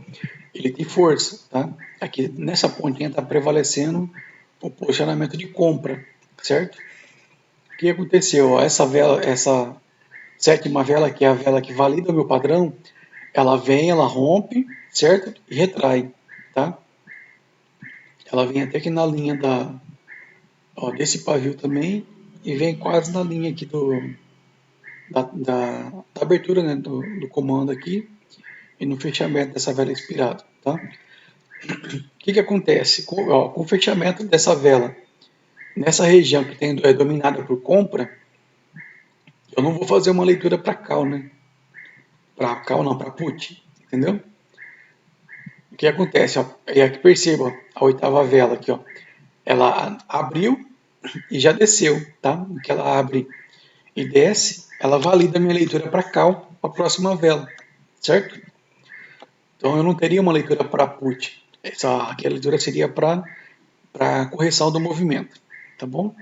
ele tem força, tá? Aqui nessa pontinha está prevalecendo o posicionamento de compra, certo? O que aconteceu? Essa vela, essa sétima vela, que é a vela que valida o meu padrão, ela vem, ela rompe, certo? E retrai, tá? Ela vem até aqui na linha desse pavio também e vem quase na linha aqui da abertura, né, do comando aqui e no fechamento dessa vela inspirada, tá? O que acontece? Com o fechamento dessa vela nessa região que é dominada por compra, eu não vou fazer uma leitura para call, né? Para call não, para put, entendeu? O que acontece? Ó, é aqui perceba a oitava vela aqui, ó. Ela abriu e já desceu, tá? Que ela abre e desce, ela valida a minha leitura para call, para a próxima vela, certo? Então eu não teria uma leitura para put. Aqui a leitura seria para correção do movimento, tá bom?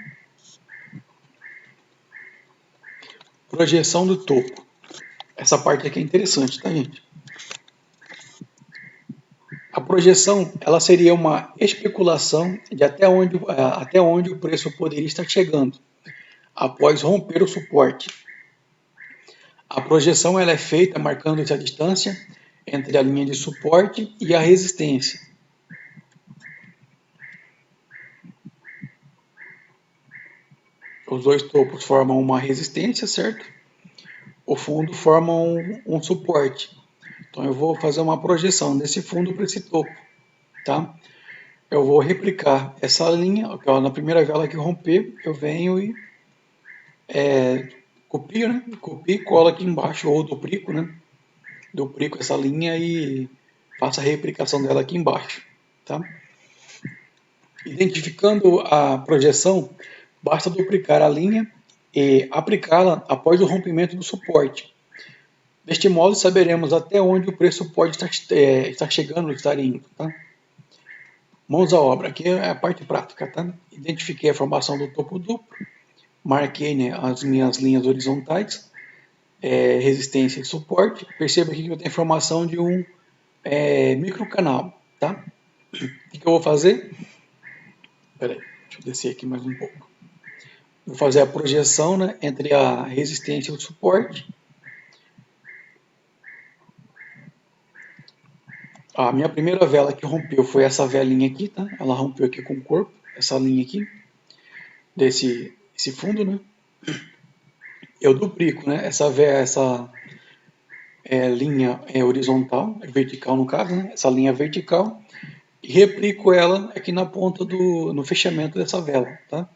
Projeção do topo. Essa parte aqui é interessante, tá, gente? A projeção, ela seria uma especulação de até onde o preço poderia estar chegando após romper o suporte. A projeção ela é feita marcando essa distância entre a linha de suporte e a resistência. Os dois topos formam uma resistência, certo? O fundo forma um suporte. Então eu vou fazer uma projeção desse fundo para esse topo, tá? Eu vou replicar essa linha, na primeira vela que romper, eu venho e copio, né? Copio e colo aqui embaixo, ou duplico, né? Duplico essa linha e faço a replicação dela aqui embaixo, tá? Identificando a projeção, basta duplicar a linha e aplicá-la após o rompimento do suporte. Deste modo, saberemos até onde o preço pode estar chegando, estar indo, tá? Mãos à obra, aqui é a parte prática, tá? Identifiquei a formação do topo duplo, marquei, né, as minhas linhas horizontais, resistência e suporte. Perceba aqui que eu tenho formação de um microcanal, tá? O que eu vou fazer? Peraí, deixa eu descer aqui mais um pouco. Vou fazer a projeção, né, entre a resistência e o suporte. A minha primeira vela que rompeu foi essa velinha aqui, tá? Ela rompeu aqui com o corpo, essa linha aqui, esse fundo, né? Eu duplico, né? Essa linha horizontal, vertical no caso, né? Essa linha vertical, e replico ela aqui na ponta no fechamento dessa vela, tá?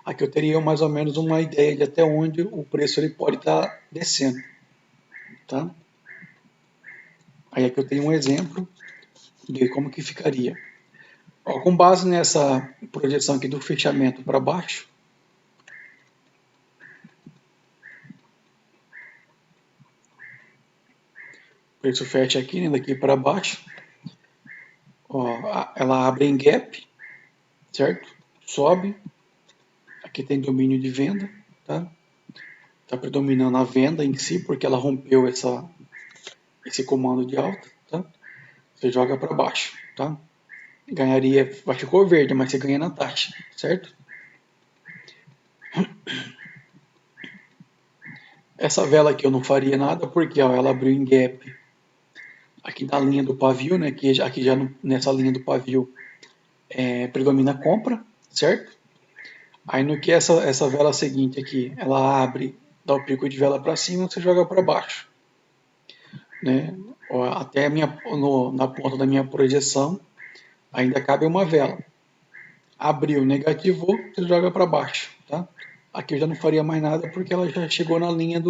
Aqui eu teria mais ou menos uma ideia de até onde o preço ele pode estar descendo, tá? Aí aqui eu tenho um exemplo de como que ficaria. Ó, com base nessa projeção aqui do fechamento para baixo, o preço fecha aqui, né, daqui para baixo, ó, ela abre em gap, certo? Sobe, aqui tem domínio de venda, tá? Está predominando a venda em si, porque ela rompeu esse comando de alta, tá? Você joga para baixo, tá? Ganharia, ficou verde, mas você ganha na taxa, certo? Essa vela aqui eu não faria nada, porque ó, ela abriu em gap aqui na linha do pavio, né? Aqui já nessa linha do pavio predomina a compra, certo? Aí no que essa vela seguinte aqui, ela abre, dá o pico de vela para cima, você joga para baixo, né? Até na ponta da minha projeção ainda cabe uma vela. Abriu, negativou, você joga para baixo, tá? Aqui eu já não faria mais nada porque ela já chegou na linha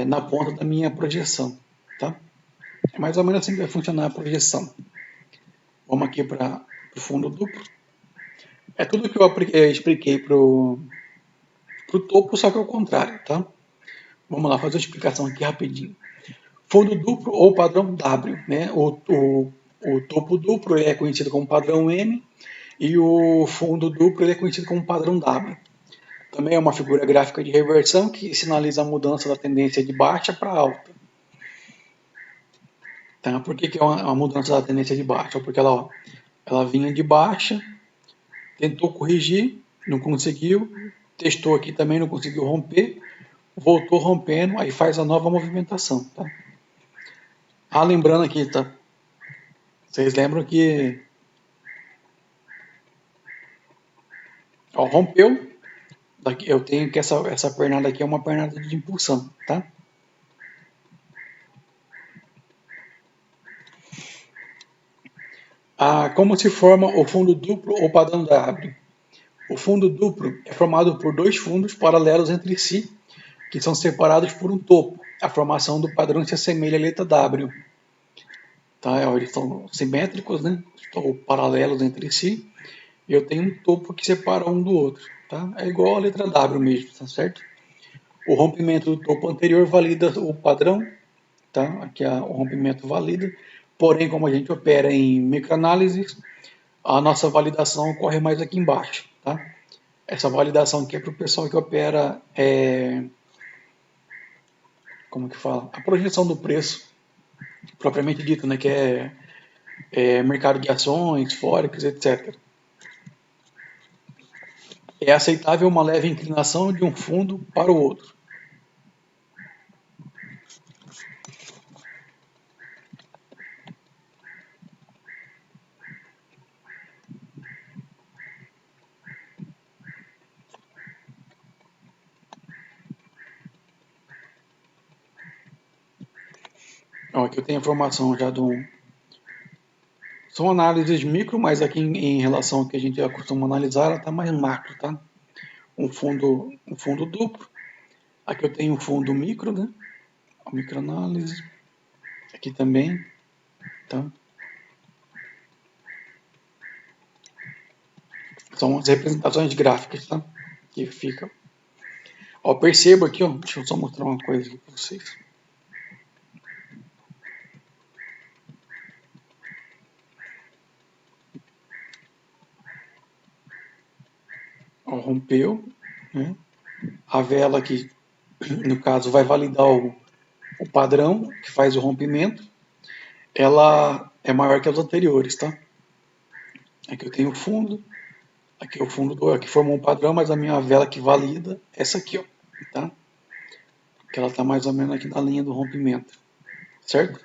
na ponta da minha projeção, tá? É mais ou menos assim que vai funcionar a projeção. Vamos aqui para o fundo duplo. É tudo que eu expliquei para o topo, só que ao contrário, tá? Vamos lá fazer uma explicação aqui rapidinho. Fundo duplo ou padrão W, né? O topo duplo é conhecido como padrão M e o fundo duplo é conhecido como padrão W. Também é uma figura gráfica de reversão que sinaliza a mudança da tendência de baixa para alta. Tá? Por que é uma mudança da tendência de baixa? Porque ela vinha de baixa, tentou corrigir, não conseguiu, testou aqui também, não conseguiu romper, voltou rompendo, aí faz a nova movimentação. Tá? Ah, lembrando aqui, tá? Vocês lembram que ó, rompeu, daqui, eu tenho que essa pernada aqui é uma pernada de impulsão, tá? Ah, como se forma o fundo duplo ou padrão W? O fundo duplo é formado por dois fundos paralelos entre si, que são separados por um topo. A formação do padrão se assemelha à letra W. Tá? Eles são simétricos, né? Estão paralelos entre si. E eu tenho um topo que separa um do outro. Tá? É igual a letra W mesmo, tá certo? O rompimento do topo anterior valida o padrão. Tá? Aqui o rompimento valida. Porém, como a gente opera em microanálises, a nossa validação ocorre mais aqui embaixo. Tá? Essa validação aqui é para o pessoal que opera, como que fala? A projeção do preço, propriamente dito, né? Que é mercado de ações, forex, etc. É aceitável uma leve inclinação de um fundo para o outro. Então, aqui eu tenho a informação já do. São análises micro, mas aqui em relação ao que a gente já costuma analisar, ela está mais macro, tá? Um fundo duplo. Aqui eu tenho um fundo micro, né? A microanálise. Aqui também, tá? São as representações gráficas, tá? Que fica. Ó, perceba aqui, ó. Deixa eu só mostrar uma coisa aqui para vocês. Ó, rompeu, né? A vela aqui, no caso, vai validar o padrão que faz o rompimento. Ela é maior que as anteriores, tá? Aqui eu tenho o fundo, aqui é o fundo do, aqui formou um padrão, mas a minha vela que valida é essa aqui, ó, tá? Que ela está mais ou menos aqui na linha do rompimento, certo?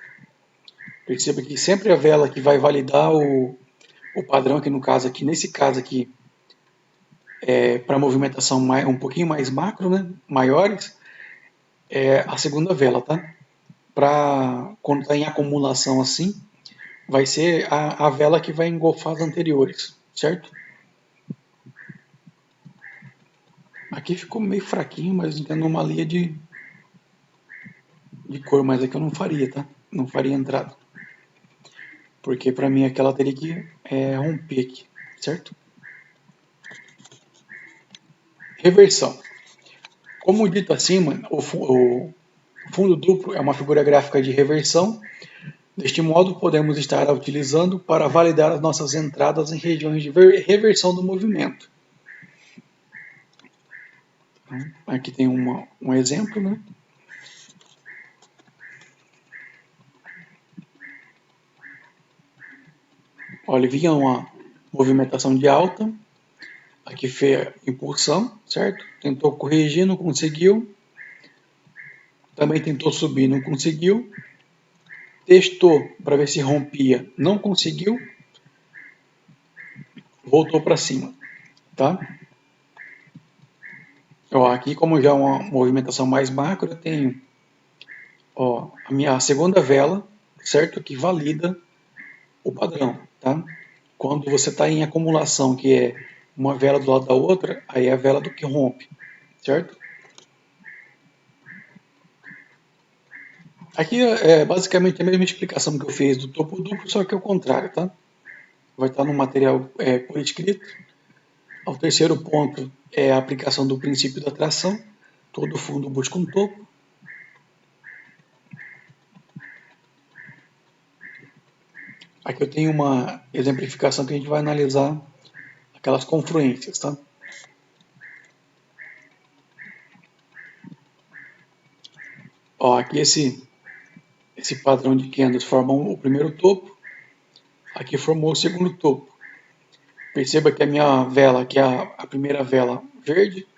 Perceba que sempre a vela que vai validar o padrão, que no caso aqui, nesse caso aqui, para movimentação um pouquinho mais macro, né, maiores, é a segunda vela, tá? Para quando está em acumulação assim, vai ser a vela que vai engolfar as anteriores, certo? Aqui ficou meio fraquinho, mas tem anomalia de cor, mas aqui eu não faria, tá? Não faria entrada. Porque para mim aquela teria que romper aqui, certo? Reversão. Como dito acima, o fundo duplo é uma figura gráfica de reversão. Deste modo, podemos estar utilizando para validar as nossas entradas em regiões de reversão do movimento. Então, aqui tem um exemplo, né? Olha, vinha uma movimentação de alta, aqui fez impulsão, certo? Tentou corrigir, não conseguiu. Também tentou subir, não conseguiu. Testou para ver se rompia, não conseguiu. Voltou para cima, tá? Ó, aqui, como já é uma movimentação mais macro, eu tenho ó, a minha segunda vela, certo? Que valida o padrão, tá? Quando você está em acumulação, que é uma vela do lado da outra, aí é a vela do que rompe, certo? Aqui é basicamente a mesma explicação que eu fiz do topo duplo, só que ao contrário, tá? Vai estar no material por escrito. O terceiro ponto é a aplicação do princípio da atração. Todo fundo busca um topo. Aqui eu tenho uma exemplificação que a gente vai analisar aquelas confluências, tá? Ó, aqui esse padrão de candles forma o primeiro topo, aqui formou o segundo topo. Perceba que a minha vela, que é a primeira vela verde,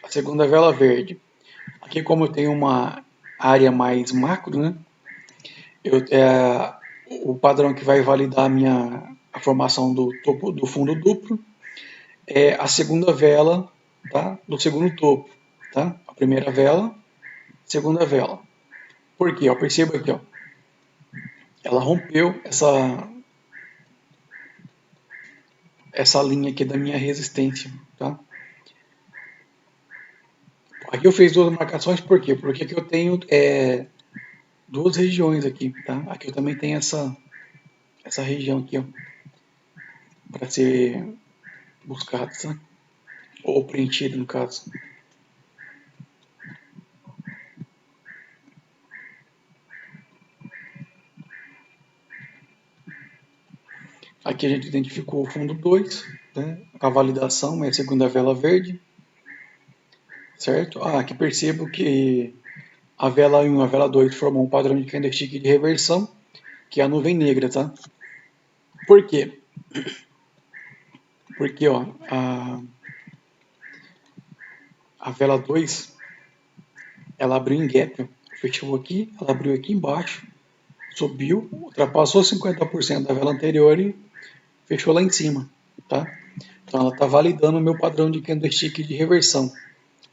a segunda vela verde. Aqui, como eu tenho uma área mais macro, né? O padrão que vai validar a formação do topo do fundo duplo é a segunda vela, tá? Do segundo topo, tá? A primeira vela, segunda vela. Por quê? Ó, perceba aqui, ó. Ela rompeu essa linha aqui da minha resistência, tá? Aqui eu fiz duas marcações, por quê? Porque aqui eu tenho duas regiões aqui, tá? Aqui eu também tenho essa região aqui, ó, para ser buscada, tá? Ou preenchida, no caso. Aqui a gente identificou o fundo 2, né? A validação é a segunda vela verde, certo? Aqui percebo que a vela 1 e a vela 2 formam um padrão de candlestick de reversão, que é a nuvem negra, tá? Por quê? Porque ó, a vela 2 ela abriu em gap, fechou aqui, ela abriu aqui embaixo, subiu, ultrapassou 50% da vela anterior e fechou lá em cima, tá? Então ela está validando o meu padrão de candlestick de reversão,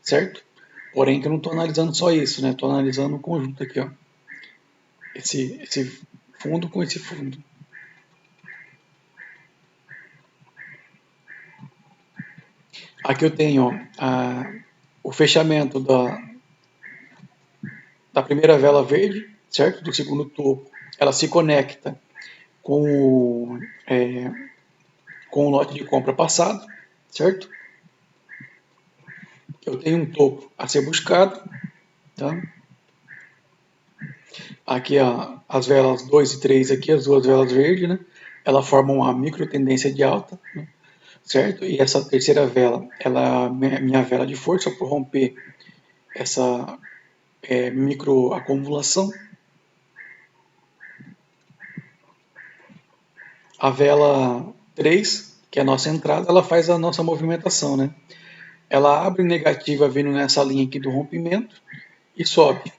certo? Porém que eu não estou analisando só isso, né? Estou analisando o conjunto aqui, ó. Esse fundo com esse fundo. Aqui eu tenho ó, o fechamento da primeira vela verde, certo? Do segundo topo. Ela se conecta com com o lote de compra passado, certo? Eu tenho um topo a ser buscado, tá? Aqui as velas 2 e 3 aqui, as duas velas verdes, né? Elas formam uma micro tendência de alta, né? Certo? E essa terceira vela, ela é minha vela de força por romper essa micro acumulação. A vela 3, que é a nossa entrada, ela faz a nossa movimentação, né? Ela abre negativa vindo nessa linha aqui do rompimento e sobe,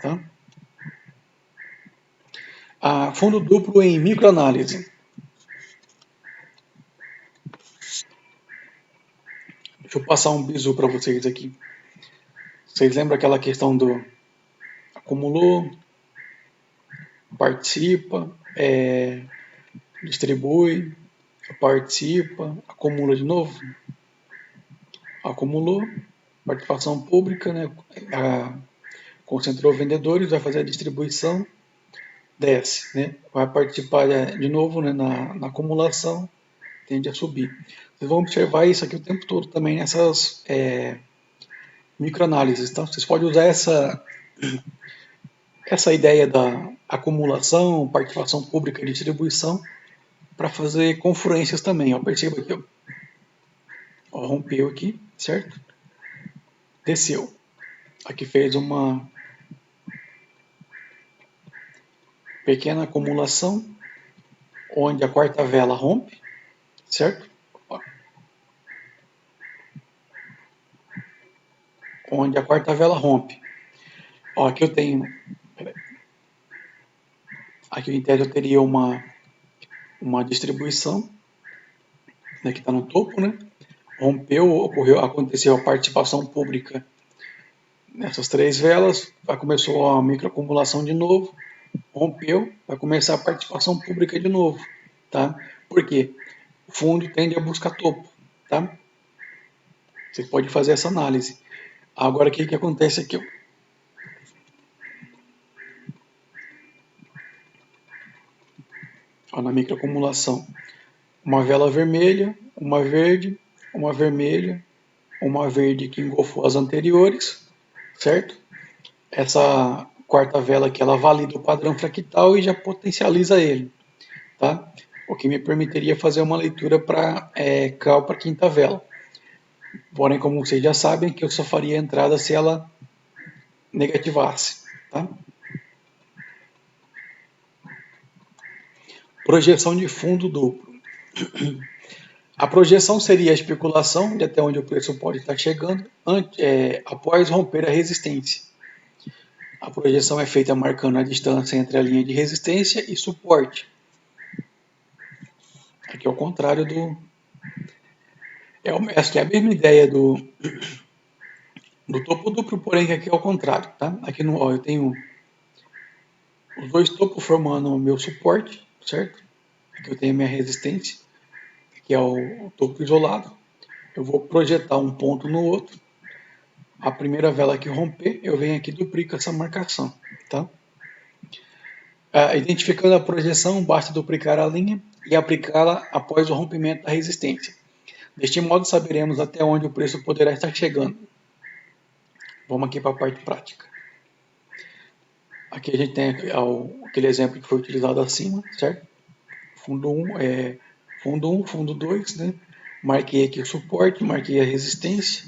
tá? Fundo duplo em microanálise. Deixa eu passar um bizu para vocês aqui. Vocês lembram aquela questão do acumulou, participa, distribui, participa, acumula de novo? Acumulou, participação pública, né? Concentrou vendedores, vai fazer a distribuição, desce, né? Vai participar de novo, né? na acumulação, tende a subir. Vocês vão observar isso aqui o tempo todo também nessas microanálises, tá? Vocês podem usar essa ideia da acumulação, participação pública e distribuição para fazer confluências também. Ó, perceba aqui, ó, rompeu aqui, certo? Desceu. Aqui fez uma pequena acumulação, onde a quarta vela rompe, certo? Ó, onde a quarta vela rompe. Ó, aqui eu tenho. Aqui em tese eu teria uma distribuição, né, que está no topo, né? Rompeu, aconteceu a participação pública nessas três velas, começou a microacumulação de novo, rompeu, vai começar a participação pública de novo, tá? Por quê? O fundo tende a buscar topo, tá? Você pode fazer essa análise. Agora, o que acontece aqui? Ó, na microacumulação, uma vela vermelha, uma verde, uma vermelha, uma verde que engolfou as anteriores, certo? Essa quarta vela aqui, ela valida o padrão fractal e já potencializa ele. tá? O que me permitiria fazer uma leitura para cal para quinta vela. Porém, como vocês já sabem, que eu só faria a entrada se ela negativasse, tá? Projeção de fundo duplo. A projeção seria a especulação de até onde o preço pode estar chegando após romper a resistência. A projeção é feita marcando a distância entre a linha de resistência e suporte. Aqui é o contrário do... Essa é a mesma ideia do topo duplo, porém aqui é o contrário, tá? Aqui eu tenho os dois topos formando o meu suporte, certo? Aqui eu tenho a minha resistência, que é o topo isolado. Eu vou projetar um ponto no outro. A primeira vela que romper, eu venho aqui e duplico essa marcação, tá? Identificando a projeção, basta duplicar a linha e aplicá-la após o rompimento da resistência. Deste modo, saberemos até onde o preço poderá estar chegando. Vamos aqui para a parte prática. Aqui a gente tem aquele exemplo que foi utilizado acima, certo? Fundo 1, fundo 2, né? Marquei aqui o suporte, marquei a resistência,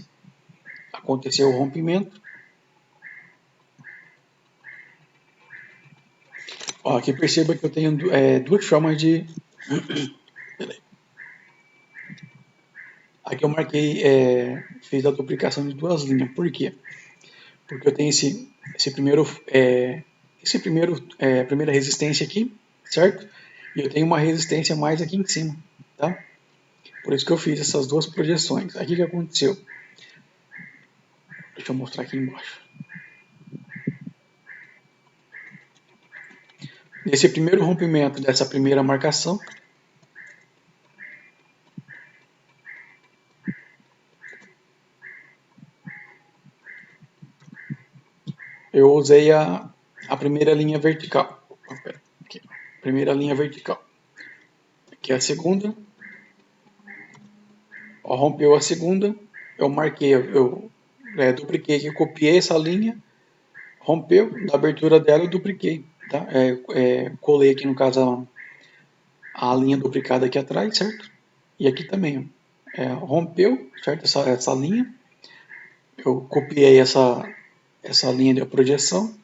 aconteceu o rompimento. Ó, aqui perceba que eu tenho duas formas de... Aqui eu marquei, fiz a duplicação de duas linhas. Por quê? Porque eu tenho primeira resistência aqui, certo? E eu tenho uma resistência mais aqui em cima, tá? Por isso que eu fiz essas duas projeções. Aqui o que aconteceu? Deixa eu mostrar aqui embaixo. Nesse primeiro rompimento dessa primeira marcação, eu usei a primeira linha vertical. Aqui, primeira linha vertical. Aqui é a segunda. Ó, rompeu a segunda. Eu marquei, eu dupliquei aqui, copiei essa linha. Rompeu, da abertura dela eu dupliquei. Tá? Colei aqui no caso a linha duplicada aqui atrás, certo? E aqui também, rompeu, certo? Essa linha. Eu copiei essa linha de projeção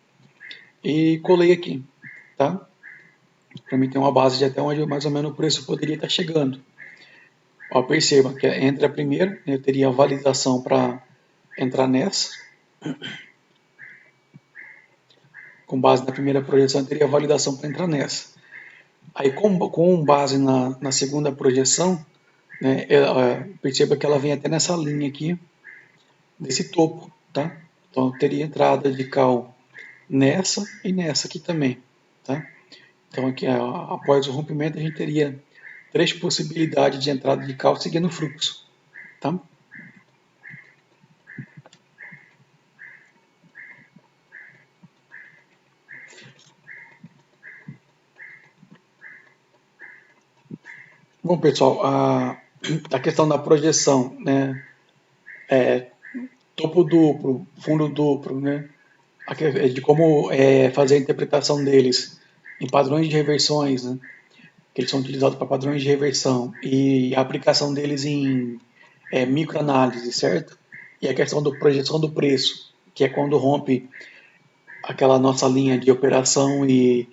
e colei aqui, tá? Para mim ter uma base de até onde mais ou menos o preço poderia estar chegando. Ó, perceba que entre a primeira, eu teria a validação para entrar nessa. Com base na primeira projeção, eu teria a validação para entrar nessa. Aí, com base na segunda projeção, né, perceba que ela vem até nessa linha aqui, desse topo, tá? Então, eu teria entrada de cal nessa e nessa aqui também, tá? Então, aqui, após o rompimento, a gente teria três possibilidades de entrada de cal seguindo o fluxo, tá? Bom, pessoal, a questão da projeção, né? Topo duplo, fundo duplo, né? De como fazer a interpretação deles em padrões de reversões, né? Que eles são utilizados para padrões de reversão e a aplicação deles em microanálise, certo? E a questão da projeção do preço, que é quando rompe aquela nossa linha de operação e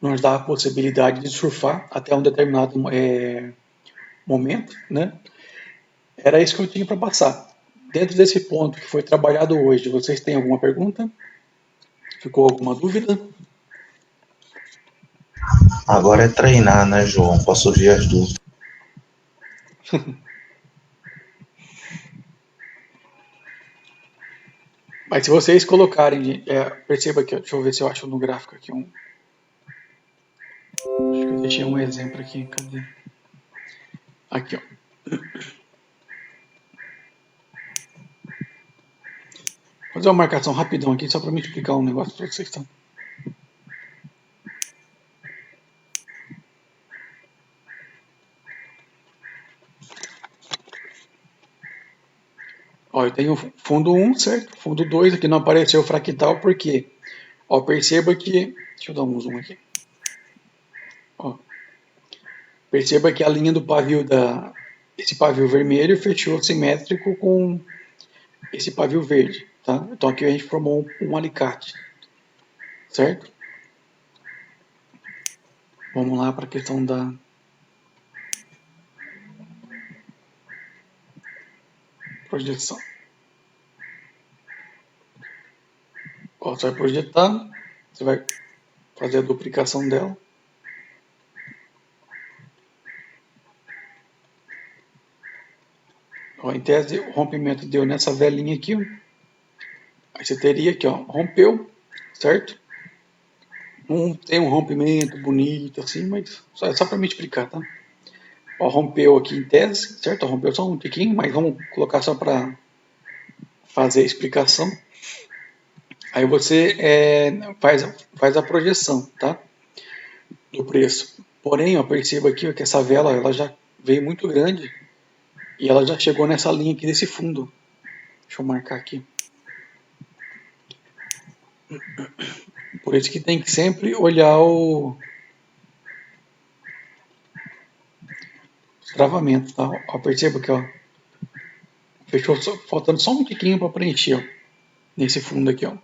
nos dá a possibilidade de surfar até um determinado momento, né? Era isso que eu tinha para passar. Dentro desse ponto que foi trabalhado hoje, vocês têm alguma pergunta? Ficou alguma dúvida? Agora é treinar, né, João? Para surgir as dúvidas. Mas se vocês colocarem, perceba aqui, deixa eu ver se eu acho no gráfico aqui um. Acho que eu deixei um exemplo aqui, cadê? Aqui, ó. Vou fazer uma marcação rapidão aqui só para me explicar um negócio para vocês, tá? Ó, eu tenho fundo 1, certo? Fundo 2, aqui não apareceu o fractal, por quê? Ó, perceba que... Deixa eu dar um zoom aqui. Ó, Perceba que a linha do pavio esse pavio vermelho fechou simétrico com esse pavio verde, tá? Então aqui a gente formou um alicate, certo? Vamos lá para a questão da projeção. Ó, você vai projetar, você vai fazer a duplicação dela. Ó, em tese, o rompimento deu nessa velinha aqui. Ó. Aí você teria aqui, ó, rompeu, certo? Não tem um rompimento bonito assim, mas é só para me explicar, tá? Ó, rompeu aqui em tese, certo? Rompeu só um tiquinho, mas vamos colocar só para fazer a explicação. Aí você faz a projeção, tá? Do preço. Porém, ó, perceba aqui ó, que essa vela ela já veio muito grande e ela já chegou nessa linha aqui desse fundo. Deixa eu marcar aqui. Por isso que tem que sempre olhar os travamentos, tá? Ó, perceba que ó, fechou faltando só um tiquinho para preencher ó, nesse fundo aqui. Ó.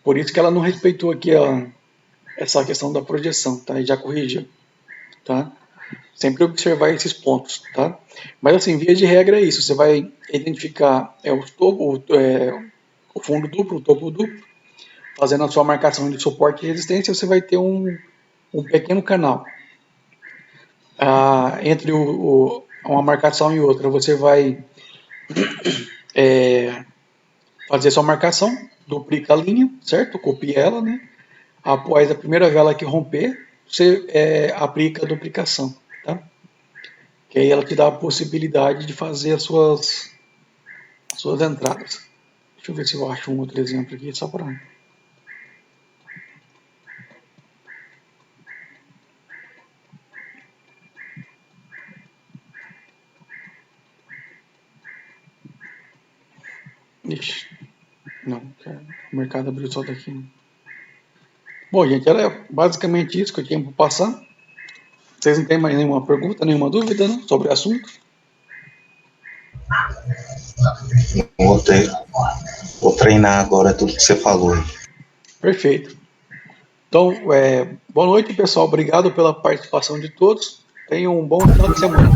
Por isso que ela não respeitou aqui ó, essa questão da projeção, tá? E já corrigiu, tá? Sempre observar esses pontos, tá? Mas assim, via de regra é isso. Você vai identificar o fundo duplo, o topo duplo, fazendo a sua marcação de suporte e resistência, você vai ter um pequeno canal. Entre uma marcação e outra, você vai fazer a sua marcação, duplica a linha, certo? Copia ela, né? Após a primeira vela que romper, você aplica a duplicação, tá? Que aí ela te dá a possibilidade de fazer as suas entradas. Deixa eu ver se eu acho um outro exemplo aqui, só para... Ixi, não, o mercado abriu só daqui. Bom, gente, era basicamente isso que eu tinha para passar. Vocês não têm mais nenhuma pergunta, nenhuma dúvida, né, sobre o assunto? Vou treinar agora tudo que você falou. Perfeito. Então, boa noite, pessoal. Obrigado pela participação de todos. Tenham um bom final de semana.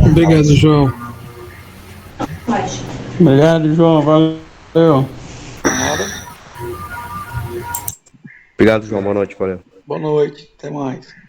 Obrigado, João. Obrigado, João. Valeu. Nada. Obrigado, João. Boa noite. Valeu. Boa noite. Até mais.